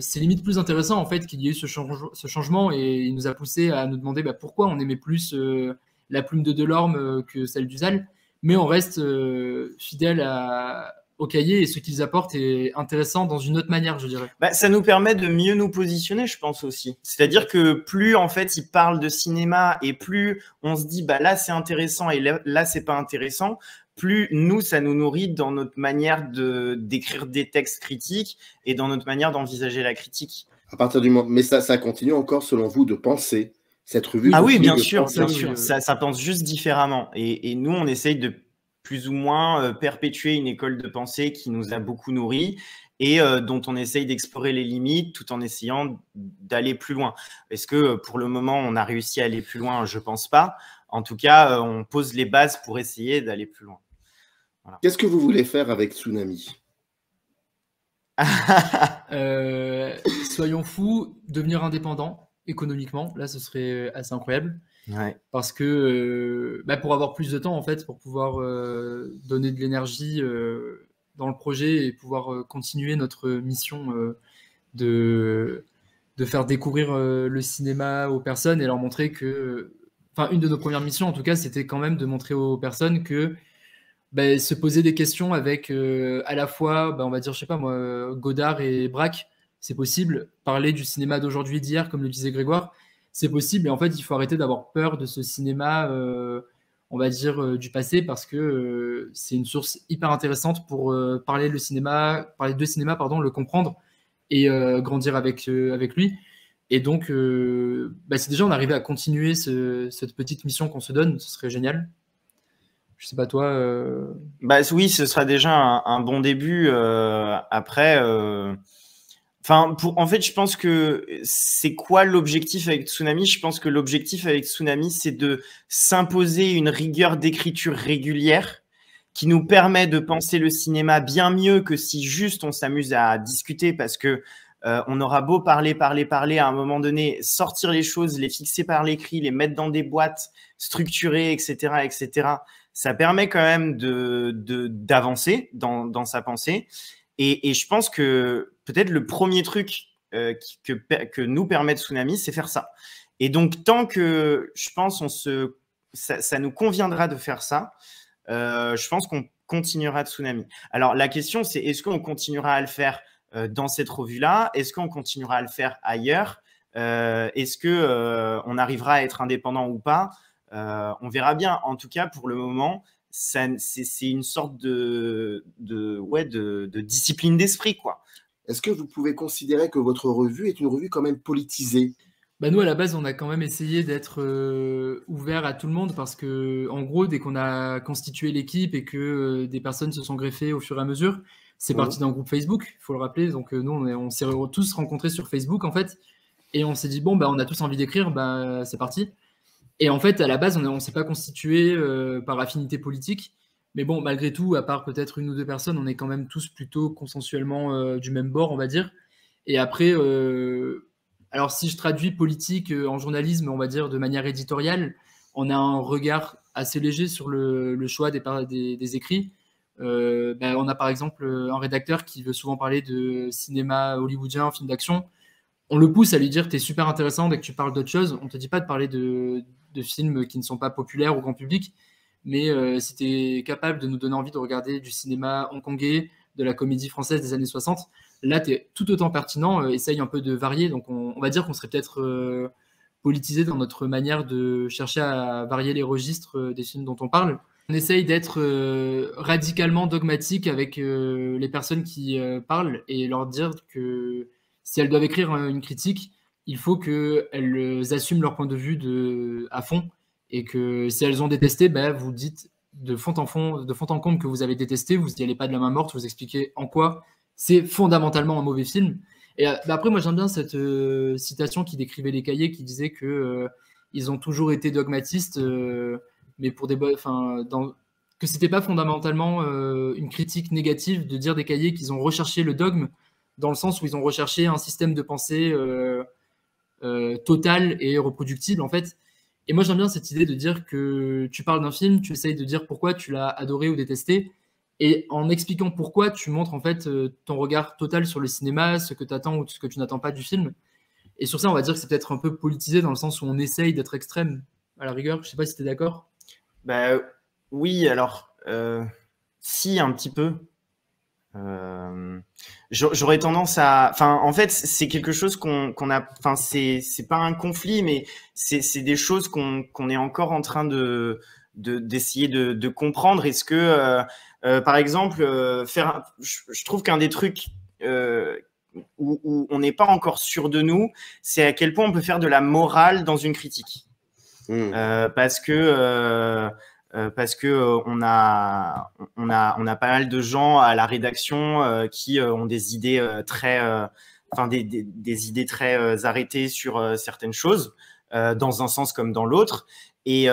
c'est limite plus intéressant en fait qu'il y ait eu ce changement, et il nous a poussé à nous demander pourquoi on aimait plus la plume de Delorme que celle d'Uzal, mais on reste fidèle au cahier, et ce qu'ils apportent est intéressant dans une autre manière, je dirais. Ça nous permet de mieux nous positionner, je pense aussi. C'est-à-dire que plus en fait ils parlent de cinéma, et plus on se dit là c'est intéressant et là c'est pas intéressant, plus nous ça nous nourrit dans notre manière d'écrire des textes critiques et dans notre manière d'envisager la critique. À partir du moment, mais ça continue encore selon vous de penser cette revue. Ah oui, bien sûr. Ça pense juste différemment. Et nous on essaye de plus ou moins perpétuer une école de pensée qui nous a beaucoup nourris et dont on essaye d'explorer les limites tout en essayant d'aller plus loin. Est-ce que pour le moment, on a réussi à aller plus loin? Je ne pense pas. En tout cas, on pose les bases pour essayer d'aller plus loin. Voilà. Qu'est-ce que vous voulez faire avec Tsunami? Soyons fous, devenir indépendant économiquement. Là, ce serait assez incroyable. Ouais. Parce que pour avoir plus de temps en fait, pour pouvoir donner de l'énergie dans le projet et pouvoir continuer notre mission de faire découvrir le cinéma aux personnes et leur montrer que, une de nos premières missions en tout cas, c'était quand même de montrer aux personnes que se poser des questions avec à la fois, on va dire, je sais pas moi, Godard et Braque, c'est possible. Parler du cinéma d'aujourd'hui et d'hier, comme le disait Grégoire, c'est possible, et en fait il faut arrêter d'avoir peur de ce cinéma on va dire du passé, parce que c'est une source hyper intéressante pour parler de cinéma, le comprendre et grandir avec lui. Et donc si déjà on arrivait à continuer cette petite mission qu'on se donne, ce serait génial. Je sais pas toi. Oui, ce sera déjà un bon début. Après en fait, je pense que c'est quoi l'objectif avec Tsunami? Je pense que l'objectif avec Tsunami, c'est de s'imposer une rigueur d'écriture régulière qui nous permet de penser le cinéma bien mieux que si juste on s'amuse à discuter, parce que on aura beau parler, à un moment donné, sortir les choses, les fixer par l'écrit, les mettre dans des boîtes structurées, etc., ça permet quand même d'avancer dans sa pensée. Et je pense que peut-être le premier truc que nous permet Tsunami, c'est faire ça. Et donc, tant que, je pense, ça nous conviendra de faire ça, je pense qu'on continuera Tsunami. Alors, la question, c'est est-ce qu'on continuera à le faire dans cette revue-là? Est-ce qu'on continuera à le faire ailleurs? Est-ce qu'on arrivera à être indépendant ou pas? On verra bien. En tout cas, pour le moment, c'est une sorte de discipline d'esprit, quoi. Est-ce que vous pouvez considérer que votre revue est une revue quand même politisée? Nous, à la base, on a quand même essayé d'être ouvert à tout le monde, parce que, en gros, dès qu'on a constitué l'équipe et que des personnes se sont greffées au fur et à mesure, c'est parti d'un groupe Facebook, il faut le rappeler. Donc, nous, on s'est tous rencontrés sur Facebook, en fait, et on s'est dit, bon, on a tous envie d'écrire, c'est parti. Et en fait, à la base, on ne s'est pas constitué par affinité politique. Mais bon, malgré tout, à part peut-être une ou deux personnes, on est quand même tous plutôt consensuellement du même bord, on va dire. Et après, alors si je traduis politique en journalisme, on va dire de manière éditoriale, on a un regard assez léger sur le choix des écrits. On a par exemple un rédacteur qui veut souvent parler de cinéma hollywoodien, film d'action. On le pousse à lui dire « t'es super intéressant dès que tu parles d'autre chose ». On ne te dit pas de parler de films qui ne sont pas populaires au grand public, mais si tu es capable de nous donner envie de regarder du cinéma hongkongais, de la comédie française des années 60, là, tu es tout autant pertinent, essaye un peu de varier. Donc, on va dire qu'on serait peut-être politisé dans notre manière de chercher à varier les registres des films dont on parle. On essaye d'être radicalement dogmatique avec les personnes qui parlent, et leur dire que si elles doivent écrire une critique, il faut qu'elles assument leur point de vue à fond, et que si elles ont détesté, bah, vous dites de fond en comble que vous avez détesté, vous n'y allez pas de la main morte, vous expliquez en quoi c'est fondamentalement un mauvais film. Et bah, après, moi j'aime bien cette citation qui décrivait les cahiers, qui disait que ils ont toujours été dogmatistes, mais pour que c'était pas fondamentalement une critique négative de dire des cahiers qu'ils ont recherché le dogme, dans le sens où ils ont recherché un système de pensée total et reproductible en fait. Et moi j'aime bien cette idée de dire que tu parles d'un film, tu essayes de dire pourquoi tu l'as adoré ou détesté, et en expliquant pourquoi, tu montres en fait ton regard total sur le cinéma, ce que tu attends ou ce que tu n'attends pas du film. Et sur ça, on va dire que c'est peut-être un peu politisé dans le sens où on essaye d'être extrême, à la rigueur. Je sais pas si tu es d'accord. Bah, oui, alors, si, un petit peu. J'aurais tendance à... Enfin, en fait, c'est quelque chose qu'on a... Enfin, c'est pas un conflit, mais c'est des choses qu'on est encore en train d'essayer de comprendre. Est-ce que, par exemple, je trouve qu'un des trucs où on n'est pas encore sûr de nous, c'est à quel point on peut faire de la morale dans une critique. Parce que on a pas mal de gens à la rédaction qui ont des idées des idées très arrêtées sur certaines choses, dans un sens comme dans l'autre. Et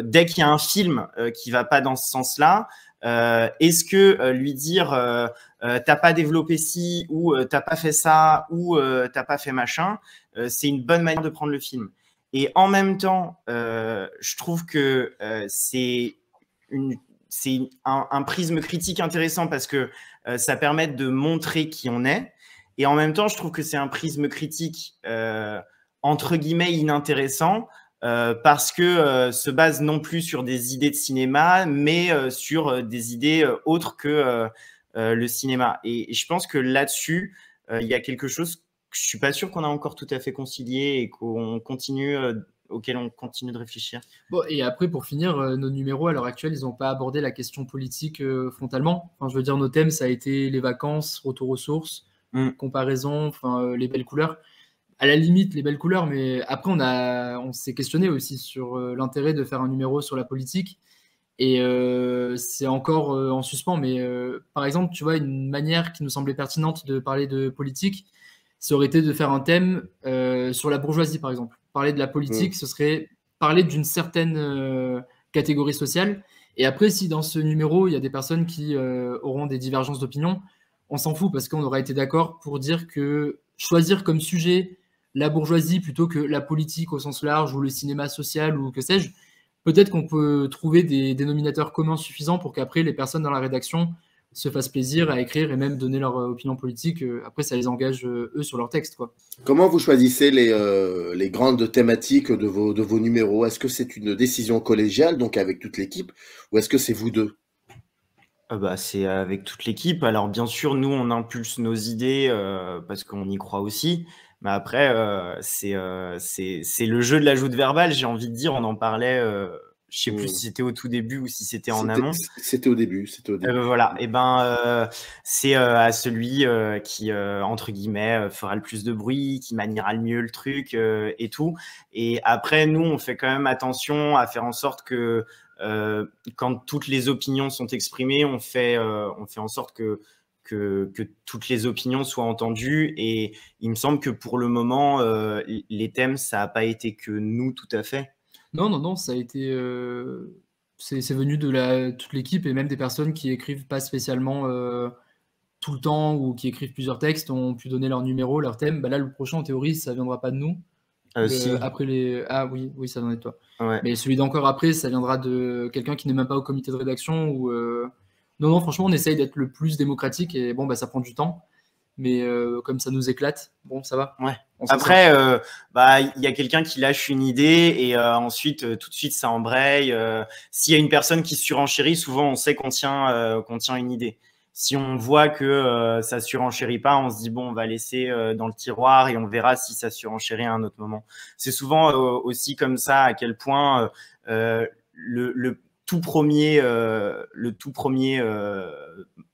dès qu'il y a un film qui va pas dans ce sens-là, est-ce que lui dire t'as pas développé ci, ou t'as pas fait ça, ou t'as pas fait machin, c'est une bonne manière de prendre le film. Et en même temps, je trouve que c'est un prisme critique intéressant, parce que ça permet de montrer qui on est. Et en même temps, je trouve que c'est un prisme critique entre guillemets inintéressant, parce que se base non plus sur des idées de cinéma, mais sur des idées autres que le cinéma. Et je pense que là-dessus, il y a quelque chose que je suis pas sûr qu'on a encore tout à fait concilié et auquel on continue de réfléchir. Bon, et après, pour finir, nos numéros à l'heure actuelle, ils n'ont pas abordé la question politique frontalement. Enfin, je veux dire, nos thèmes, ça a été les vacances, retour aux sources, comparaison, les belles couleurs. À la limite, les belles couleurs, mais après, on s'est questionné aussi sur l'intérêt de faire un numéro sur la politique. Et c'est encore en suspens, mais par exemple, tu vois, une manière qui nous semblait pertinente de parler de politique, ça aurait été de faire un thème sur la bourgeoisie, par exemple. Parler de la politique, ce serait parler d'une certaine catégorie sociale. Et après, si dans ce numéro, il y a des personnes qui auront des divergences d'opinion, on s'en fout, parce qu'on aura été d'accord pour dire que choisir comme sujet la bourgeoisie plutôt que la politique au sens large, ou le cinéma social, ou que sais-je, peut-être qu'on peut trouver des dénominateurs communs suffisants pour qu'après, les personnes dans la rédaction se fassent plaisir à écrire et même donner leur opinion politique. Après, ça les engage, eux, sur leur texte, quoi. Comment vous choisissez les grandes thématiques de vos numéros? Est-ce que c'est une décision collégiale, donc avec toute l'équipe, ou est-ce que c'est vous deux? C'est avec toute l'équipe. Alors, bien sûr, nous, on impulse nos idées parce qu'on y croit aussi. Mais après, c'est le jeu de la joute verbale, j'ai envie de dire. On en parlait, je sais plus si c'était au tout début ou si c'était en amont. C'était au début. Voilà. Et c'est à celui qui, entre guillemets, fera le plus de bruit, qui maniera le mieux le truc et tout. Et après, nous, on fait quand même attention à faire en sorte que quand toutes les opinions sont exprimées, on fait en sorte que toutes les opinions soient entendues. Et il me semble que pour le moment, les thèmes, ça n'a pas été que nous tout à fait. Non, ça a été... c'est venu de toute l'équipe, et même des personnes qui écrivent pas spécialement tout le temps, ou qui écrivent plusieurs textes, ont pu donner leur numéro, leur thème. Là, le prochain, en théorie, ça viendra pas de nous. Si. Après Ah oui, ça viendrait de toi. Ouais. Mais celui d'encore après, ça viendra de quelqu'un qui n'est même pas au comité de rédaction. Non, franchement, on essaye d'être le plus démocratique, et ça prend du temps. Mais comme ça nous éclate, bon, ça va. Ouais. Après, y a quelqu'un qui lâche une idée, et ensuite, tout de suite, ça embraye. S'il y a une personne qui surenchérit, souvent, on sait qu'on tient une idée. Si on voit que ça surenchérit pas, on se dit bon, on va laisser dans le tiroir et on verra si ça surenchérit à un autre moment. C'est souvent aussi comme ça à quel point le tout premier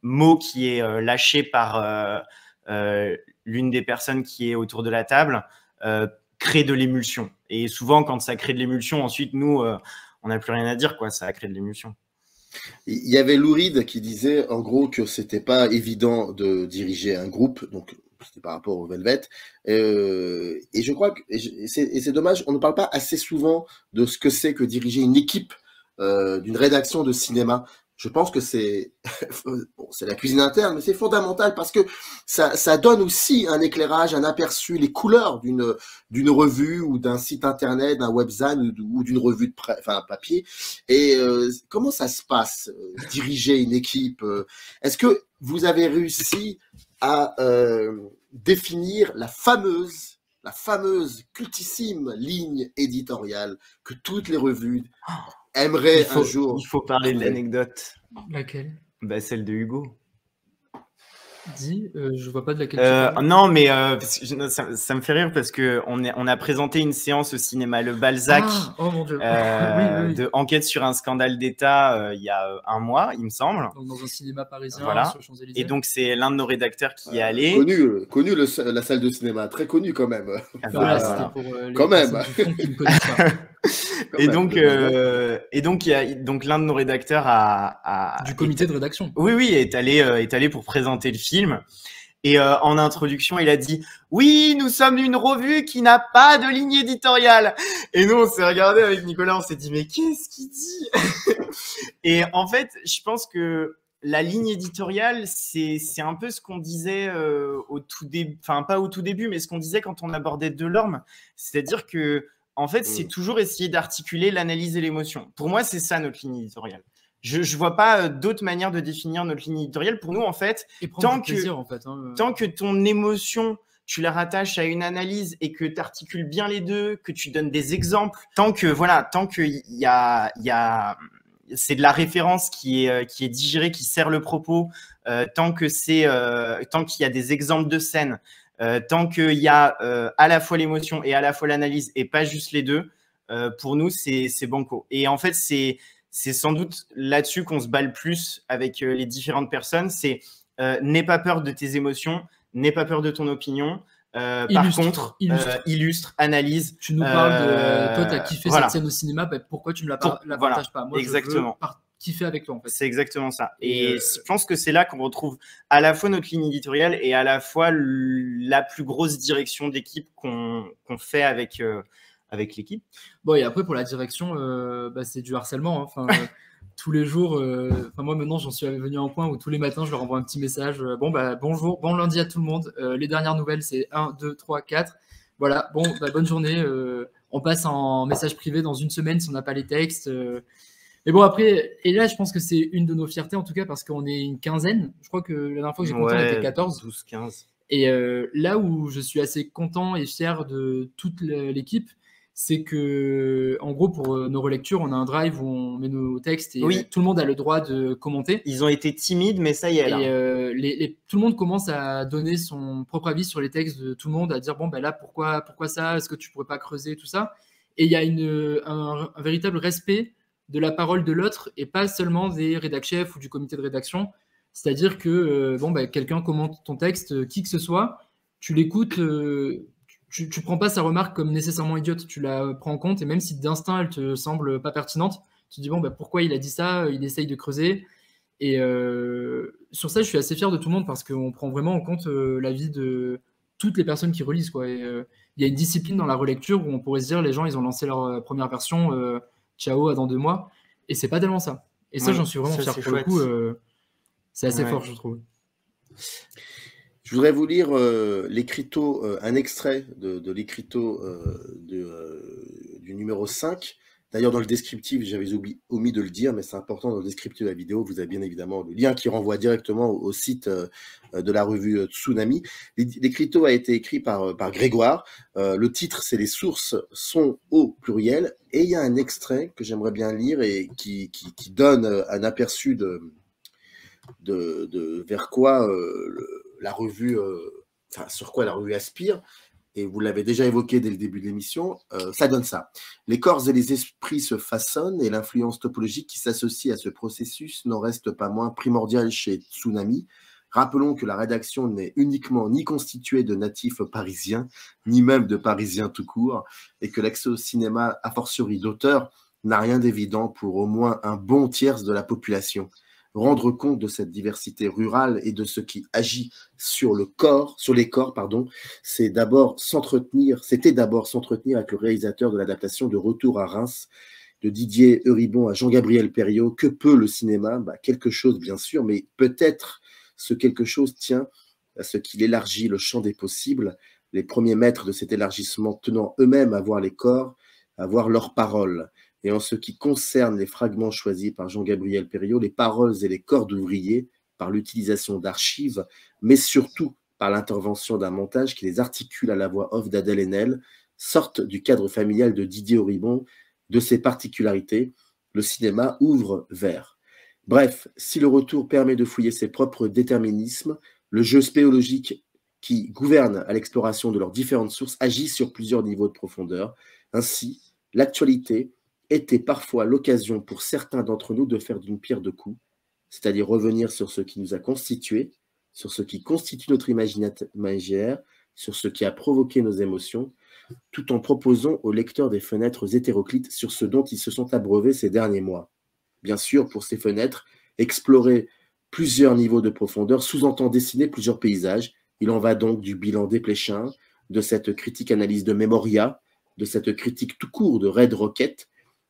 mot qui est lâché par l'une des personnes qui est autour de la table crée de l'émulsion. Et souvent, quand ça crée de l'émulsion, ensuite, nous, on n'a plus rien à dire, quoi. Ça a créé de l'émulsion. Il y avait Lou Reed qui disait en gros que c'était pas évident de diriger un groupe, donc c'était par rapport au Velvet. Et je crois que c'est dommage, on ne parle pas assez souvent de ce que c'est que diriger une équipe d'une rédaction de cinéma. Je pense que c'est bon, c'est la cuisine interne, mais c'est fondamental parce que ça donne aussi un éclairage, un aperçu, les couleurs d'une revue ou d'un site internet, d'un webzine ou d'une revue de papier. Et comment ça se passe, diriger une équipe? Est-ce que vous avez réussi à définir la fameuse cultissime ligne éditoriale que toutes les revues aimeraient un jour? Il faut parler de l'anecdote. Laquelle? Bah, celle de Hugo. Dis, je vois pas de laquelle. Non, mais ça me fait rire parce que on a présenté une séance au cinéma Le Balzac oh mon Dieu. Oui. de enquête sur un scandale d'État il y a un mois, il me semble. Donc, dans un cinéma parisien, voilà. sur Champs-Élysées. Et donc c'est l'un de nos rédacteurs qui y est allé. Connu la salle de cinéma, très connu quand même. Voilà, c'était pour les quand même. qui ne connaissent pas. Et donc l'un de nos rédacteurs du comité de rédaction. Oui, est allé pour présenter le film. Et en introduction, il a dit « Oui, nous sommes une revue qui n'a pas de ligne éditoriale. » Et nous, on s'est regardé avec Nicolas, on s'est dit « Mais qu'est-ce qu'il dit ?» Et en fait, je pense que la ligne éditoriale, c'est un peu ce qu'on disait au tout début, enfin pas au tout début, mais ce qu'on disait quand on abordait Delorme. C'est-à-dire que en fait, c'est toujours essayer d'articuler l'analyse et l'émotion. Pour moi, c'est ça notre ligne éditoriale. Je ne vois pas d'autre manière de définir notre ligne éditoriale. Pour nous, en fait, tant que ton émotion, tu la rattaches à une analyse et que tu articules bien les deux, que tu donnes des exemples, tant que c'est de la référence qui est digérée, qui sert le propos, tant qu'il y a des exemples de scènes, tant qu'il y a à la fois l'émotion et à la fois l'analyse et pas juste les deux, pour nous, c'est banco. Et en fait, c'est sans doute là-dessus qu'on se bat le plus avec les différentes personnes. C'est n'aie pas peur de tes émotions, n'aie pas peur de ton opinion. Par contre, illustre, analyse. Tu nous parles de toi, tu as kiffé cette scène au cinéma, pourquoi tu ne la partages pas? Moi, exactement. Je veux kiffer avec toi, en fait. C'est exactement ça. Et je pense que c'est là qu'on retrouve à la fois notre ligne éditoriale et à la fois la plus grosse direction d'équipe qu'on fait avec l'équipe. Bon, et après, pour la direction, c'est du harcèlement. Enfin, tous les jours, moi maintenant, j'en suis venu à un point où tous les matins, je leur envoie un petit message. Bonjour, bon lundi à tout le monde. Les dernières nouvelles, c'est 1, 2, 3, 4. Voilà, bonne journée. On passe en message privé dans une semaine si on n'a pas les textes. Mais bon, après, et là, je pense que c'est une de nos fiertés, en tout cas, parce qu'on est une quinzaine. Je crois que la dernière fois que j'ai compté, on était 14. 12, 15. Et là où je suis assez content et fier de toute l'équipe, c'est que, en gros, pour nos relectures, on a un drive où on met nos textes et tout le monde a le droit de commenter. Ils ont été timides, mais ça y est. Là. Et tout le monde commence à donner son propre avis sur les textes de tout le monde, à dire là, pourquoi ça? Est-ce que tu pourrais pas creuser tout ça? Et il y a un véritable respect de la parole de l'autre et pas seulement des rédac-chefs ou du comité de rédaction. C'est-à-dire que quelqu'un commente ton texte, qui que ce soit, tu l'écoutes. Tu prends pas sa remarque comme nécessairement idiote, tu la prends en compte et même si d'instinct elle te semble pas pertinente, tu te dis pourquoi il a dit ça, il essaye de creuser. Et sur ça, je suis assez fier de tout le monde parce qu'on prend vraiment en compte l'avis de toutes les personnes qui relisent, quoi. Et il y a une discipline dans la relecture où on pourrait se dire les gens ils ont lancé leur première version, ciao à dans 2 mois, et c'est pas tellement ça. Et ça, j'en suis vraiment fier pour le coup. C'est assez fort, je trouve. Je voudrais vous lire l'écriteau, un extrait de l'écriteau du numéro 5. D'ailleurs, dans le descriptif, j'avais omis de le dire, mais c'est important, dans le descriptif de la vidéo, vous avez bien évidemment le lien qui renvoie directement au site de la revue Tsunami. L'écriteau a été écrit par Grégoire. Le titre, c'est « Les sources sont au pluriel ». Et il y a un extrait que j'aimerais bien lire et qui donne un aperçu de vers quoi la revue, sur quoi la revue aspire, et vous l'avez déjà évoqué dès le début de l'émission, ça donne ça. Les corps et les esprits se façonnent et l'influence topologique qui s'associe à ce processus n'en reste pas moins primordiale chez Tsunami. Rappelons que la rédaction n'est uniquement ni constituée de natifs parisiens, ni même de parisiens tout court, et que l'accès au cinéma, a fortiori d'auteurs, n'a rien d'évident pour au moins un bon tiers de la population. Rendre compte de cette diversité rurale et de ce qui agit sur les corps, c'était d'abord s'entretenir avec le réalisateur de l'adaptation de Retour à Reims, de Didier Euribon à Jean-Gabriel Perriot. Que peut le cinéma? Quelque chose, bien sûr, mais peut-être ce quelque chose tient à ce qu'il élargit le champ des possibles, les premiers maîtres de cet élargissement tenant eux-mêmes à voir les corps, à voir leurs paroles. Et en ce qui concerne les fragments choisis par Jean-Gabriel Perriot, les paroles et les corps d'ouvriers, par l'utilisation d'archives, mais surtout par l'intervention d'un montage qui les articule à la voix off d'Adèle Haenel, sortent du cadre familial de Didier Euribon, de ses particularités, le cinéma ouvre vers. Bref, si le retour permet de fouiller ses propres déterminismes, le jeu spéologique qui gouverne à l'exploration de leurs différentes sources agit sur plusieurs niveaux de profondeur. Ainsi, l'actualité était parfois l'occasion pour certains d'entre nous de faire d'une pierre deux coups, c'est-à-dire revenir sur ce qui nous a constitués, sur ce qui constitue notre imaginaire, sur ce qui a provoqué nos émotions, tout en proposant aux lecteurs des fenêtres hétéroclites sur ce dont ils se sont abreuvés ces derniers mois. Bien sûr, pour ces fenêtres, explorer plusieurs niveaux de profondeur sous-entend dessiner plusieurs paysages. Il en va donc du bilan d'Esplechin, de cette critique-analyse de Memoria, de cette critique tout court de Red Rocket,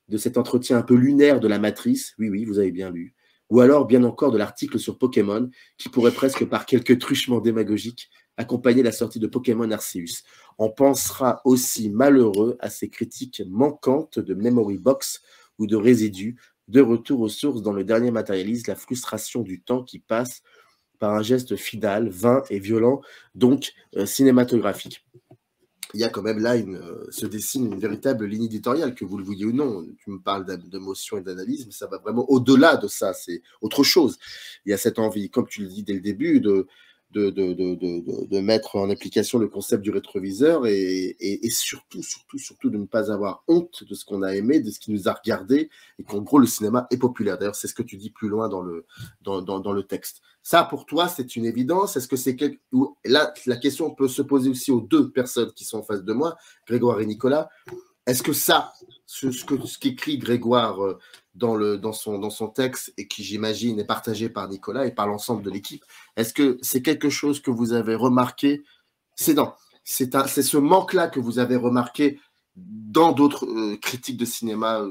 de cet entretien un peu lunaire de la Matrice, oui, vous avez bien lu, ou alors bien encore de l'article sur Pokémon, qui pourrait presque par quelques truchements démagogiques accompagner la sortie de Pokémon Arceus. On pensera aussi malheureux à ces critiques manquantes de Memory Box ou de résidus, de retour aux sources dans le dernier matérialise la frustration du temps qui passe par un geste final, vain et violent, donc cinématographique. Il y a quand même là, se dessine une véritable ligne éditoriale, que vous le vouliez ou non. Tu me parles d'émotion et d'analyse, mais ça va vraiment au-delà de ça, c'est autre chose. Il y a cette envie, comme tu le dis dès le début, de mettre en application le concept du rétroviseur et surtout de ne pas avoir honte de ce qu'on a aimé, de ce qui nous a regardé, et qu'en gros le cinéma est populaire. D'ailleurs, c'est ce que tu dis plus loin dans le texte. Ça, pour toi, c'est une évidence. Est-ce que c'est là, la question peut se poser aussi aux deux personnes qui sont en face de moi, Grégoire et Nicolas. Est-ce que ça, ce qu'écrit Grégoire dans son texte et qui, j'imagine, est partagé par Nicolas et par l'ensemble de l'équipe, est-ce que c'est quelque chose que vous avez remarqué? C'est ce manque-là que vous avez remarqué dans d'autres critiques de cinéma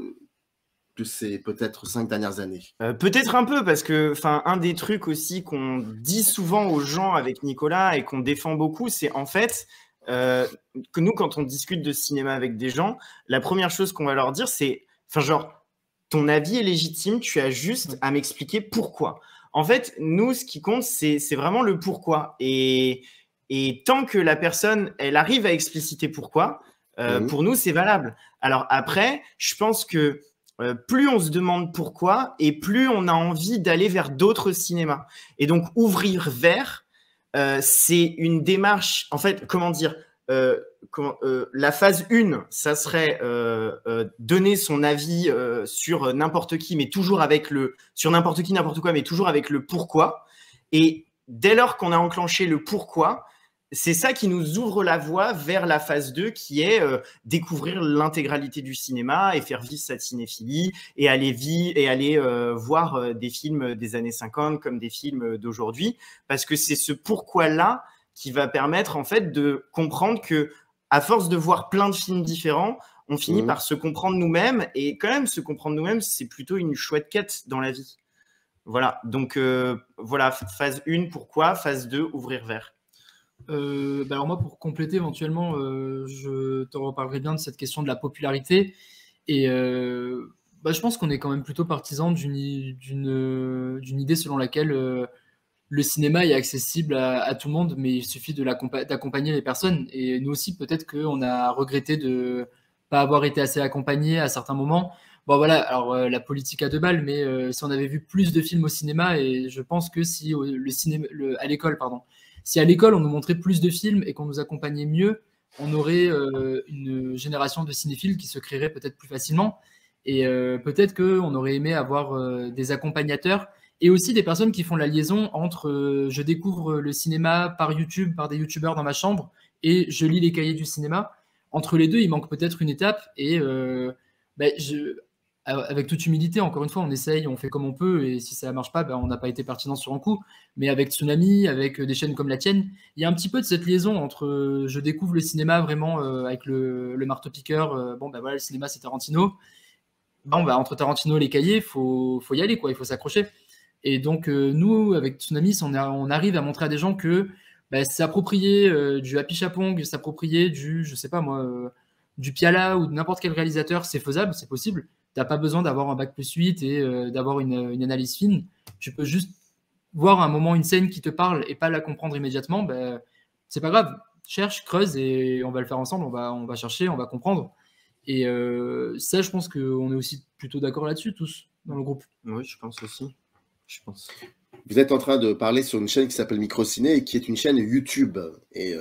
de ces peut-être 5 dernières années? Peut-être un peu, parce que un des trucs aussi qu'on dit souvent aux gens avec Nicolas et qu'on défend beaucoup, c'est en fait que nous, quand on discute de cinéma avec des gens, la première chose qu'on va leur dire, c'est ton avis est légitime, tu as juste à m'expliquer pourquoi. En fait, nous, ce qui compte, c'est vraiment le pourquoi. Et tant que la personne, elle arrive à expliciter pourquoi, pour nous, c'est valable. Alors après, je pense que plus on se demande pourquoi, et plus on a envie d'aller vers d'autres cinémas. Et donc, ouvrir vers, c'est une démarche, en fait, comment dire, la phase 1, ça serait donner son avis sur n'importe qui, mais toujours avec sur n'importe qui, n'importe quoi, mais toujours avec le pourquoi. Et dès lors qu'on a enclenché le pourquoi, c'est ça qui nous ouvre la voie vers la phase 2, qui est découvrir l'intégralité du cinéma et faire vivre sa cinéphilie et aller voir des films des années 50 comme des films d'aujourd'hui, parce que c'est ce pourquoi-là qui va permettre en fait de comprendre que, à force de voir plein de films différents, on finit par se comprendre nous-mêmes, et quand même se comprendre nous-mêmes, c'est plutôt une chouette quête dans la vie. Voilà, donc voilà, phase 1, pourquoi, phase 2, ouvrir vers. Alors moi, pour compléter éventuellement, je te reparlerai bien de cette question de la popularité, et je pense qu'on est quand même plutôt partisan d'une idée selon laquelle le cinéma est accessible à tout le monde, mais il suffit d'accompagner les personnes. Et nous aussi, peut-être qu'on a regretté de pas avoir été assez accompagnés à certains moments. Bon voilà, alors la politique à 2 balles, mais si on avait vu plus de films au cinéma, et je pense que si à l'école, si à l'école on nous montrait plus de films et qu'on nous accompagnait mieux, on aurait une génération de cinéphiles qui se créerait peut-être plus facilement. Et peut-être qu'on aurait aimé avoir des accompagnateurs Et aussi des personnes qui font la liaison entre je découvre le cinéma par YouTube, par des youtubeurs dans ma chambre, et je lis les cahiers du cinéma. Entre les deux, il manque peut-être une étape. Et avec toute humilité, encore une fois, on essaye, on fait comme on peut, et si ça ne marche pas, on n'a pas été pertinent sur un coup. Mais avec Tsunami, avec des chaînes comme la tienne, il y a un petit peu de cette liaison entre je découvre le cinéma vraiment avec le marteau-piqueur. Voilà, le cinéma, c'est Tarantino. Entre Tarantino et les cahiers, faut y aller, quoi, il faut s'accrocher. Et donc, nous, avec Tsunami, on arrive à montrer à des gens que s'approprier du Happy Chapong, s'approprier du, je sais pas moi, du Piala ou de n'importe quel réalisateur, c'est faisable, c'est possible. T'as pas besoin d'avoir un bac +8 et d'avoir une analyse fine. Tu peux juste voir un moment une scène qui te parle et pas la comprendre immédiatement. C'est pas grave. Cherche, creuse et on va le faire ensemble. On va chercher, on va comprendre. Et ça, je pense qu'on est aussi plutôt d'accord là-dessus, tous, dans le groupe. Oui, je pense aussi. Je pense. Vous êtes en train de parler sur une chaîne qui s'appelle Microciné et qui est une chaîne YouTube. Et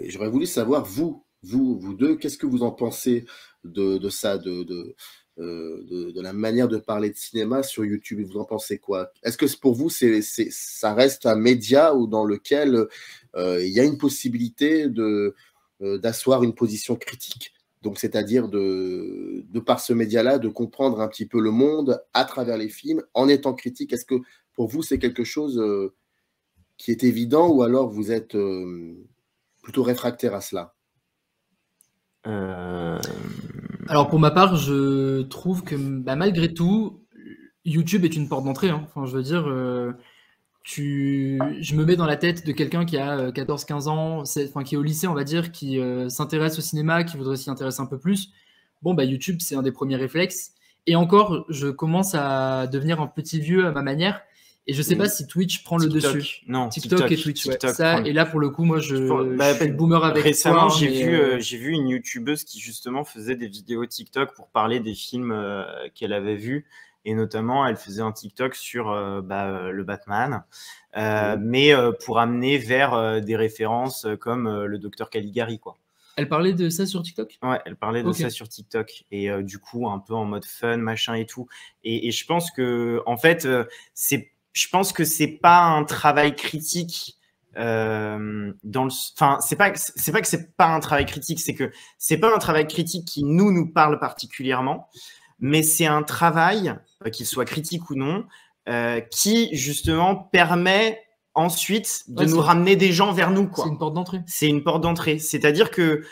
j'aurais voulu savoir, vous deux, qu'est-ce que vous en pensez de ça, de la manière de parler de cinéma sur YouTube? Vous en pensez quoi? Est-ce que pour vous, ça reste un média dans lequel il y a une possibilité d'asseoir une position critique? Donc, c'est-à-dire de par ce média-là, de comprendre un petit peu le monde à travers les films en étant critique. Est-ce que pour vous, c'est quelque chose qui est évident ou alors vous êtes plutôt réfractaire à cela? Alors, pour ma part, je trouve que malgré tout, YouTube est une porte d'entrée. Hein. Enfin, je veux dire, je me mets dans la tête de quelqu'un qui a 14-15 ans, qui est au lycée, on va dire, qui s'intéresse au cinéma, qui voudrait s'y intéresser un peu plus. YouTube, c'est un des premiers réflexes. Et encore, je commence à devenir un petit vieux à ma manière. Et je sais pas si Twitch prend le dessus. Non, TikTok et Twitch. Et là, pour le coup, moi, je fais le boomer avec récemment, j'ai vu une youtubeuse qui justement faisait des vidéos TikTok pour parler des films qu'elle avait vus. Et notamment, elle faisait un TikTok sur le Batman, mais pour amener vers des références comme le docteur Caligari, quoi. Elle parlait de ça sur TikTok? Ouais, elle parlait de ça sur TikTok. Et du coup, un peu en mode fun, machin et tout. Et je pense que, en fait, je pense que c'est pas un travail critique c'est pas que c'est pas un travail critique, c'est que c'est pas un travail critique qui nous parle particulièrement, mais c'est un travail, qu'il soit critique ou non, qui justement permet ensuite de nous ramener des gens vers nous, quoi. C'est une porte d'entrée. C'est une porte d'entrée. C'est-à-dire que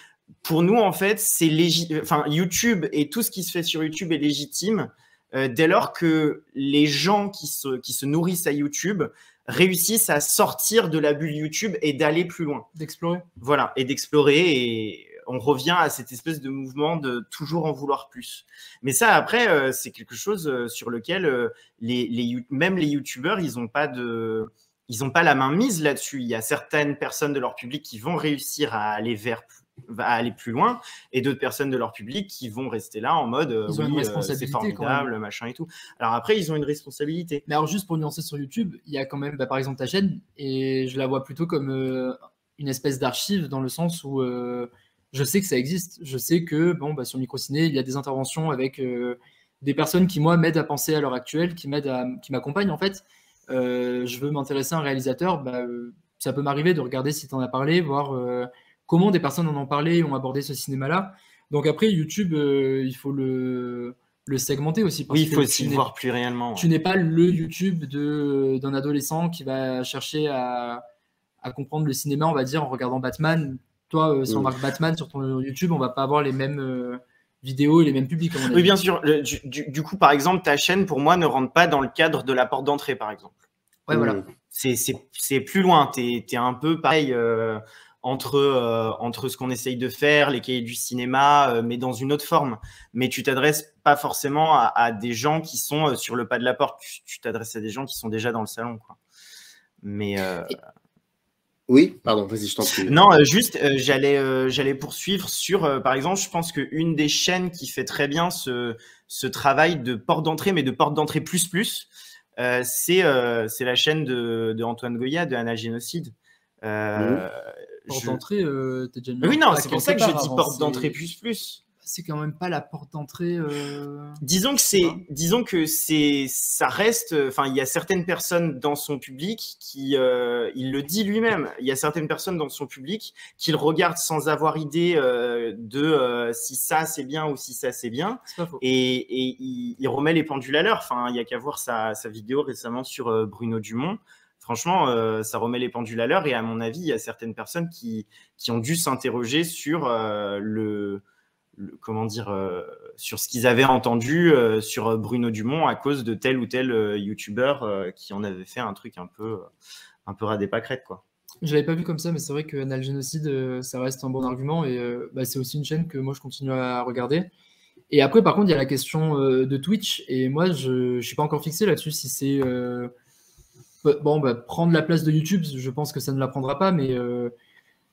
pour nous, en fait, c'est YouTube et tout ce qui se fait sur YouTube est légitime dès lors que les gens qui se nourrissent à YouTube réussissent à sortir de la bulle YouTube et d'aller plus loin. D'explorer. Voilà, et d'explorer. Et on revient à cette espèce de mouvement de toujours en vouloir plus. Mais ça, après, c'est quelque chose sur lequel même les YouTubeurs, ils n'ont pas la main mise là-dessus. Il y a certaines personnes de leur public qui vont réussir à aller plus loin, et d'autres personnes de leur public qui vont rester là en mode c'est formidable, machin et tout. Alors après, ils ont une responsabilité. Mais alors, juste pour nuancer sur YouTube, il y a quand même, par exemple, ta chaîne, et je la vois plutôt comme une espèce d'archive, dans le sens où je sais que ça existe. Je sais que sur Microciné, il y a des interventions avec des personnes qui, moi, m'aident à penser à l'heure actuelle, qui m'accompagnent, en fait. Je veux m'intéresser à un réalisateur, ça peut m'arriver de regarder si tu en as parlé, voir comment des personnes en ont parlé et ont abordé ce cinéma-là. Donc après, YouTube, il faut le segmenter aussi. Parce il faut aussi le voir plus réellement. Ouais. Tu n'es pas le YouTube d'un adolescent qui va chercher à comprendre le cinéma, on va dire, en regardant Batman. Toi, si on marque Batman sur ton YouTube, on va pas avoir les mêmes vidéos et les mêmes publics. Oui, bien sûr. Du coup, par exemple, ta chaîne, pour moi, ne rentre pas dans le cadre de la porte d'entrée, par exemple. Ouais, voilà. C'est plus loin. T'es un peu pareil entre ce qu'on essaye de faire, les cahiers du cinéma, mais dans une autre forme. Mais tu t'adresses pas forcément à des gens qui sont sur le pas de la porte. Tu t'adresses à des gens qui sont déjà dans le salon, quoi. Mais oui, pardon, vas-y, je t'en prie. Non, juste, j'allais poursuivre sur, par exemple, je pense qu'une des chaînes qui fait très bien ce travail de porte d'entrée, mais de porte d'entrée plus, c'est la chaîne de Antoine Goya, de Anna Génocide. Porte d'entrée, t'es déjà mis. Oui, non, c'est pour ça que je dis porte d'entrée plus. c'est quand même pas la porte d'entrée. Disons que ça reste. Enfin, il y a certaines personnes dans son public qui, il le dit lui-même. Il y a certaines personnes dans son public qui le regardent sans avoir idée de si ça c'est bien ou si ça c'est bien. C'est pas faux. Et il remet les pendules à l'heure. Enfin, il y a qu'à voir sa vidéo récemment sur Bruno Dumont. Franchement, ça remet les pendules à l'heure. Et à mon avis, il y a certaines personnes qui ont dû s'interroger sur comment dire, sur ce qu'ils avaient entendu sur Bruno Dumont à cause de tel ou tel youtubeur qui en avait fait un truc un peu radé pâquerette, quoi. Je l'avais pas vu comme ça, mais c'est vrai que Anal Génocide, ça reste un bon argument et c'est aussi une chaîne que moi je continue à regarder. Et après, par contre, il y a la question de Twitch et moi je suis pas encore fixé là-dessus si c'est prendre la place de YouTube. Je pense que ça ne la prendra pas, mais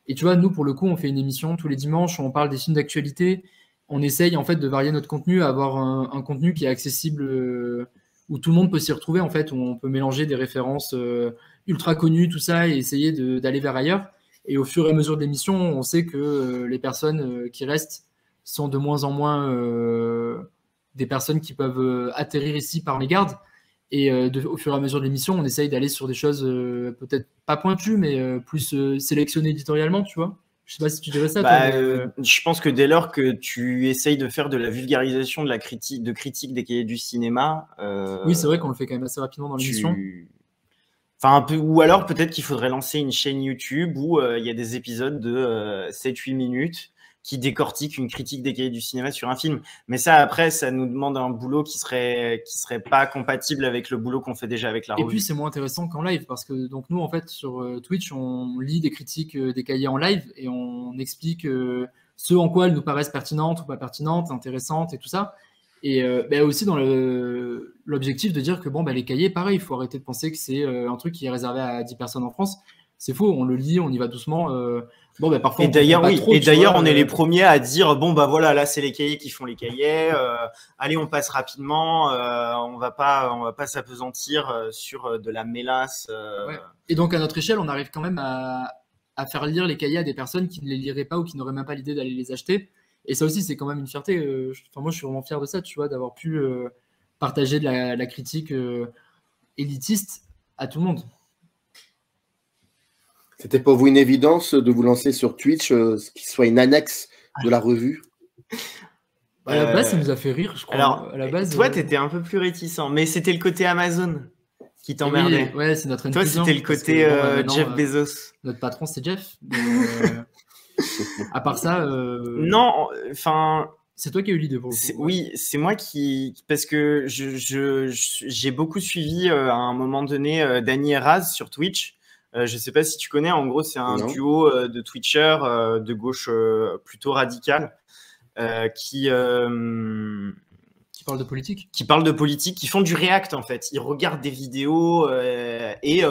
et tu vois, nous, pour le coup, on fait une émission tous les dimanches où on parle des films d'actualité. On essaye, en fait, de varier notre contenu, à avoir un contenu qui est accessible, où tout le monde peut s'y retrouver, en fait, où on peut mélanger des références ultra connues, tout ça, et essayer d'aller vers ailleurs. Et au fur et à mesure de l'émission, on sait que les personnes qui restent sont de moins en moins des personnes qui peuvent atterrir ici par mégarde. Et au fur et à mesure de l'émission, on essaye d'aller sur des choses peut-être pas pointues, mais plus sélectionnées éditorialement, tu vois. Je sais pas si tu dirais ça. Je pense que dès lors que tu essayes de faire de la vulgarisation de critique des cahiers du cinéma... oui, c'est vrai qu'on le fait quand même assez rapidement dans l'émission. Enfin, un peu, ou alors peut-être qu'il faudrait lancer une chaîne YouTube où il y a des épisodes de 7-8 minutes qui décortique une critique des cahiers du cinéma sur un film. Mais ça, après, ça nous demande un boulot qui serait pas compatible avec le boulot qu'on fait déjà avec la revue. Et puis, c'est moins intéressant qu'en live, parce que donc nous, en fait, sur Twitch, on lit des critiques des cahiers en live et on explique ce en quoi elles nous paraissent pertinentes ou pas pertinentes, intéressantes et tout ça. Et aussi dans l'objectif de dire que les cahiers, pareil, il faut arrêter de penser que c'est un truc qui est réservé à 10 personnes en France. C'est faux, on le lit, on y va doucement. Parfois, et d'ailleurs, on est les premiers à dire voilà, là c'est les cahiers qui font les cahiers. Allez, on passe rapidement. On va pas s'apesantir sur de la mélasse. Ouais. Et donc à notre échelle, on arrive quand même à faire lire les cahiers à des personnes qui ne les liraient pas ou qui n'auraient même pas l'idée d'aller les acheter. Et ça aussi, c'est quand même une fierté. Moi, je suis vraiment fier de ça, tu vois, d'avoir pu partager de la critique élitiste à tout le monde. C'était pour vous une évidence de vous lancer sur Twitch, qui soit une annexe de la revue? À la base, ça nous a fait rire, je crois. Alors, à la base, toi, tu étais un peu plus réticent, mais c'était le côté Amazon qui t'emmerdait. Oui, c'est notre Toi, c'était le côté Jeff Bezos. Notre patron, c'est Jeff. À part ça... Non, enfin... C'est toi qui as eu l'idée pour le coup. Oui, c'est moi qui... Parce que j'ai beaucoup suivi à un moment donné Dany et Raz sur Twitch. Je ne sais pas si tu connais, en gros, c'est un duo de Twitchers de gauche plutôt radical qui parlent de politique. Qui parlent de politique, qui font du react en fait. Ils regardent des vidéos et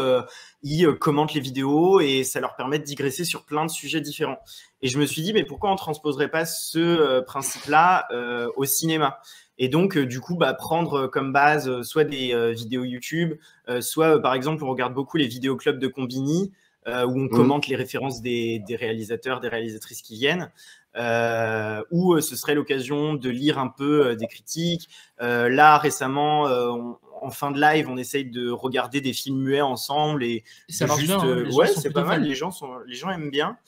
ils commentent les vidéos et ça leur permet de digresser sur plein de sujets différents. Et je me suis dit, mais pourquoi on ne transposerait pas ce principe-là au cinéma ? Et donc, du coup, prendre comme base soit des vidéos YouTube, soit, par exemple, on regarde beaucoup les vidéoclubs de Combini, où on commente les références des réalisateurs, des réalisatrices qui viennent, où ce serait l'occasion de lire un peu des critiques. Là, récemment, en fin de live, on essaye de regarder des films muets ensemble. Et ça marche bien, hein, ouais, c'est pas mal, les gens aiment bien.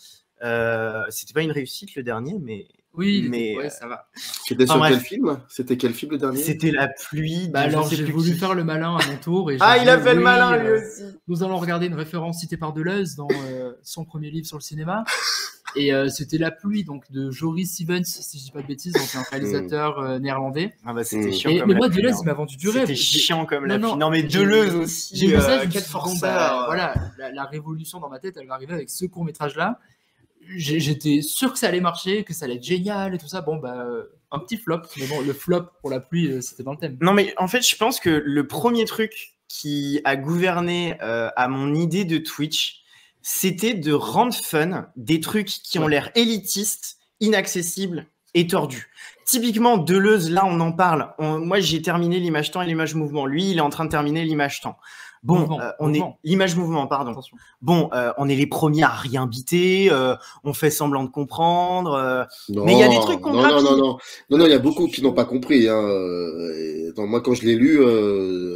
C'était pas une réussite le dernier, mais... Oui, mais ça va. C'était sur quel film? C'était quel film le dernier? C'était La Pluie. Alors j'ai voulu faire le malin à mon tour. Et il a fait le malin lui aussi. Nous allons regarder une référence citée par Deleuze dans son premier livre sur le cinéma. Et c'était La Pluie, donc de Joris Stevens, si je dis pas de bêtises, donc un réalisateur néerlandais. C'était chiant. Mais moi, Deleuze, il m'a vendu du rêve. C'était chiant comme La Pluie. Non, mais Deleuze aussi. J'ai vu ça, quel forçat. Voilà, la révolution dans ma tête, elle va arriver avec ce court métrage là. J'étais sûr que ça allait marcher, que ça allait être génial et tout ça. Un petit flop. Mais bon, le flop pour La Pluie, c'était dans le thème. Non, mais en fait, je pense que le premier truc qui a gouverné à mon idée de Twitch, c'était de rendre fun des trucs qui ont l'air élitistes, inaccessibles et tordus. Typiquement, Deleuze, là, on en parle. Moi, j'ai terminé l'image temps et l'image mouvement. Lui, il est en train de terminer l'image temps. Bon, Mouvement, on mouvement. est l'image mouvement, pardon. Attention. Bon, on est les premiers à rien biter, on fait semblant de comprendre, Non, mais il y a des trucs qu'on non, non, grappille. non, non, non, non, il y a beaucoup qui n'ont pas compris. Hein. Attends, moi, quand je l'ai lu,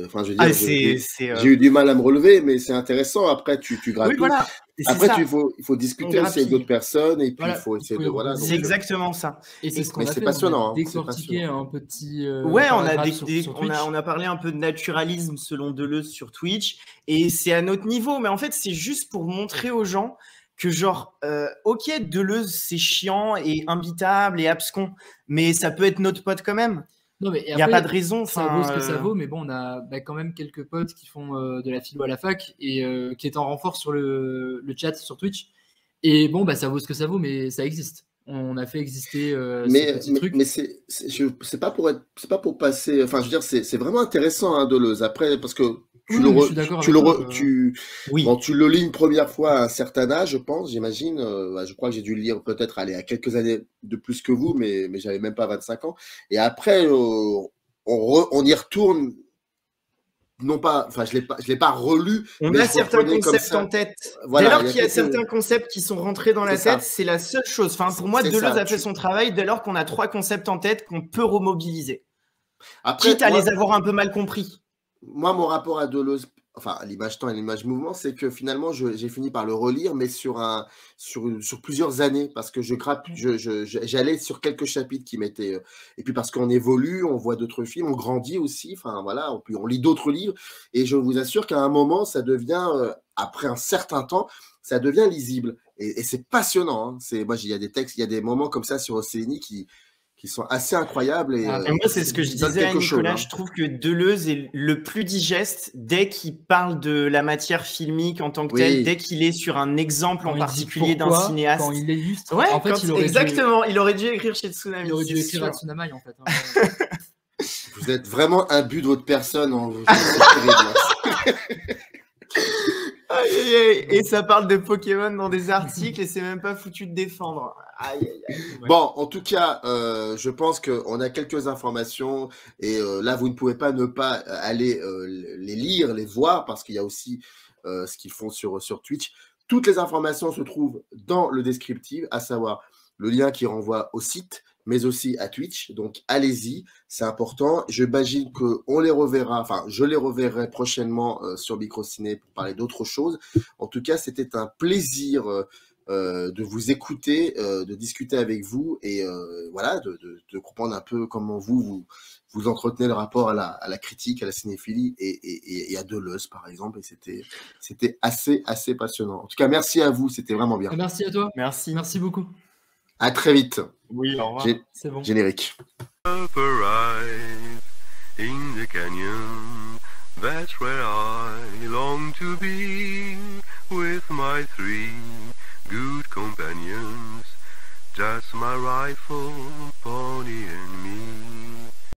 enfin, je veux dire, Ah, c'est j'ai eu du mal à me relever, mais c'est intéressant. Après, tu oui, grappilles. voilà. Et c'est Après, ça. il faut discuter On aussi avec grappille. d'autres personnes, et puis Voilà, il faut essayer de faut voilà. C'est Donc, exactement ça. Et c'est ce qu'on mais a c'est fait. passionnant, On hein, a c'est décortiqué passionnant. un petit Ouais, on a paragraphe sur on Twitch. a parlé un peu de naturalisme selon Deleuze sur Twitch, et c'est à notre niveau. Mais en fait, c'est juste pour montrer aux gens que genre, ok, Deleuze c'est chiant et imbitable et abscon, mais ça peut être notre pote quand même. Non, mais Il n'y a après, pas de raison. ça vaut ce que ça Enfin, vaut, mais bon, on a quand même quelques potes qui font de la philo à la fac et qui est en renfort sur le chat sur Twitch. Et bon, ça vaut ce que ça vaut, mais ça existe. On a fait exister ces petits trucs. Mais c'est pas pour passer. Enfin, je veux dire, c'est vraiment intéressant, hein, Deleuze. Après, parce que Oui, mais je suis d'accord avec toi, oui. bon, tu le lis une première fois à un certain âge, je pense, j'imagine. Je crois que j'ai dû le lire peut-être à quelques années de plus que vous, mais j'avais même pas 25 ans. Et après, on y retourne. Non pas, enfin, je l'ai pas relu. On mais a je certains reprenais comme concepts ça. en tête. Voilà, dès lors il y a qu'il y a quelques- certains concepts qui sont rentrés dans la C'est ça. tête, c'est la seule chose. Enfin, pour moi, C'est Deleuze ça. a fait son travail dès lors qu'on a 3 concepts en tête qu'on peut remobiliser. Après, Quitte à moi- les avoir un peu mal compris. Moi, mon rapport à Deleuze, enfin, à l'image temps et l'image mouvement, c'est que finalement, j'ai fini par le relire, mais sur plusieurs années, parce que j'allais sur quelques chapitres qui m'étaient. Et puis parce qu'on évolue, on voit d'autres films, on grandit aussi, enfin voilà, puis on lit d'autres livres, et je vous assure qu'à un moment, ça devient, après un certain temps, ça devient lisible. Et c'est passionnant. Hein. Moi, il y a des textes, il y a des moments comme ça sur Océanie qui sont assez incroyables. Et Et moi, c'est ce que je donnent disais à quelque chose, Nicolas. hein. Je trouve que Deleuze est le plus digeste dès qu'il parle de la matière filmique en tant que Oui. telle, dès qu'il est sur un exemple Quand en il dit particulier d'un pourquoi, cinéaste. Quand il illustre, Ouais, en fait, il aurait exactement. Il aurait dû écrire chez Tsunami. il aurait dû c'est écrire sûr. à Tsunami, en fait. Hein. Vous êtes vraiment imbu de votre personne. C'est terrible. Aïe, aïe, aïe. Et ça parle de Pokémon dans des articles et c'est même pas foutu de défendre. Aïe, aïe, aïe. Ouais. Bon, en tout cas, je pense qu'on a quelques informations et là, vous ne pouvez pas ne pas aller les lire, les voir, parce qu'il y a aussi ce qu'ils font sur Twitch. Toutes les informations se trouvent dans le descriptif, à savoir le lien qui renvoie au site, mais aussi à Twitch. Donc, allez-y, c'est important. J'imagine qu'on les reverra, enfin, je les reverrai prochainement sur Microciné pour parler d'autres choses. En tout cas, c'était un plaisir de vous écouter, de discuter avec vous et voilà, de comprendre un peu comment vous entretenez le rapport à la critique, à la cinéphilie et à Deleuze, par exemple. Et c'était assez passionnant. En tout cas, merci à vous, c'était vraiment bien. Merci à toi. Merci. Merci beaucoup. À très vite. Oui, au revoir. C'est bon. Générique. Up arrive in the canyon. That's where I long to be with my 3 good companions. Just my rifle, pony and me.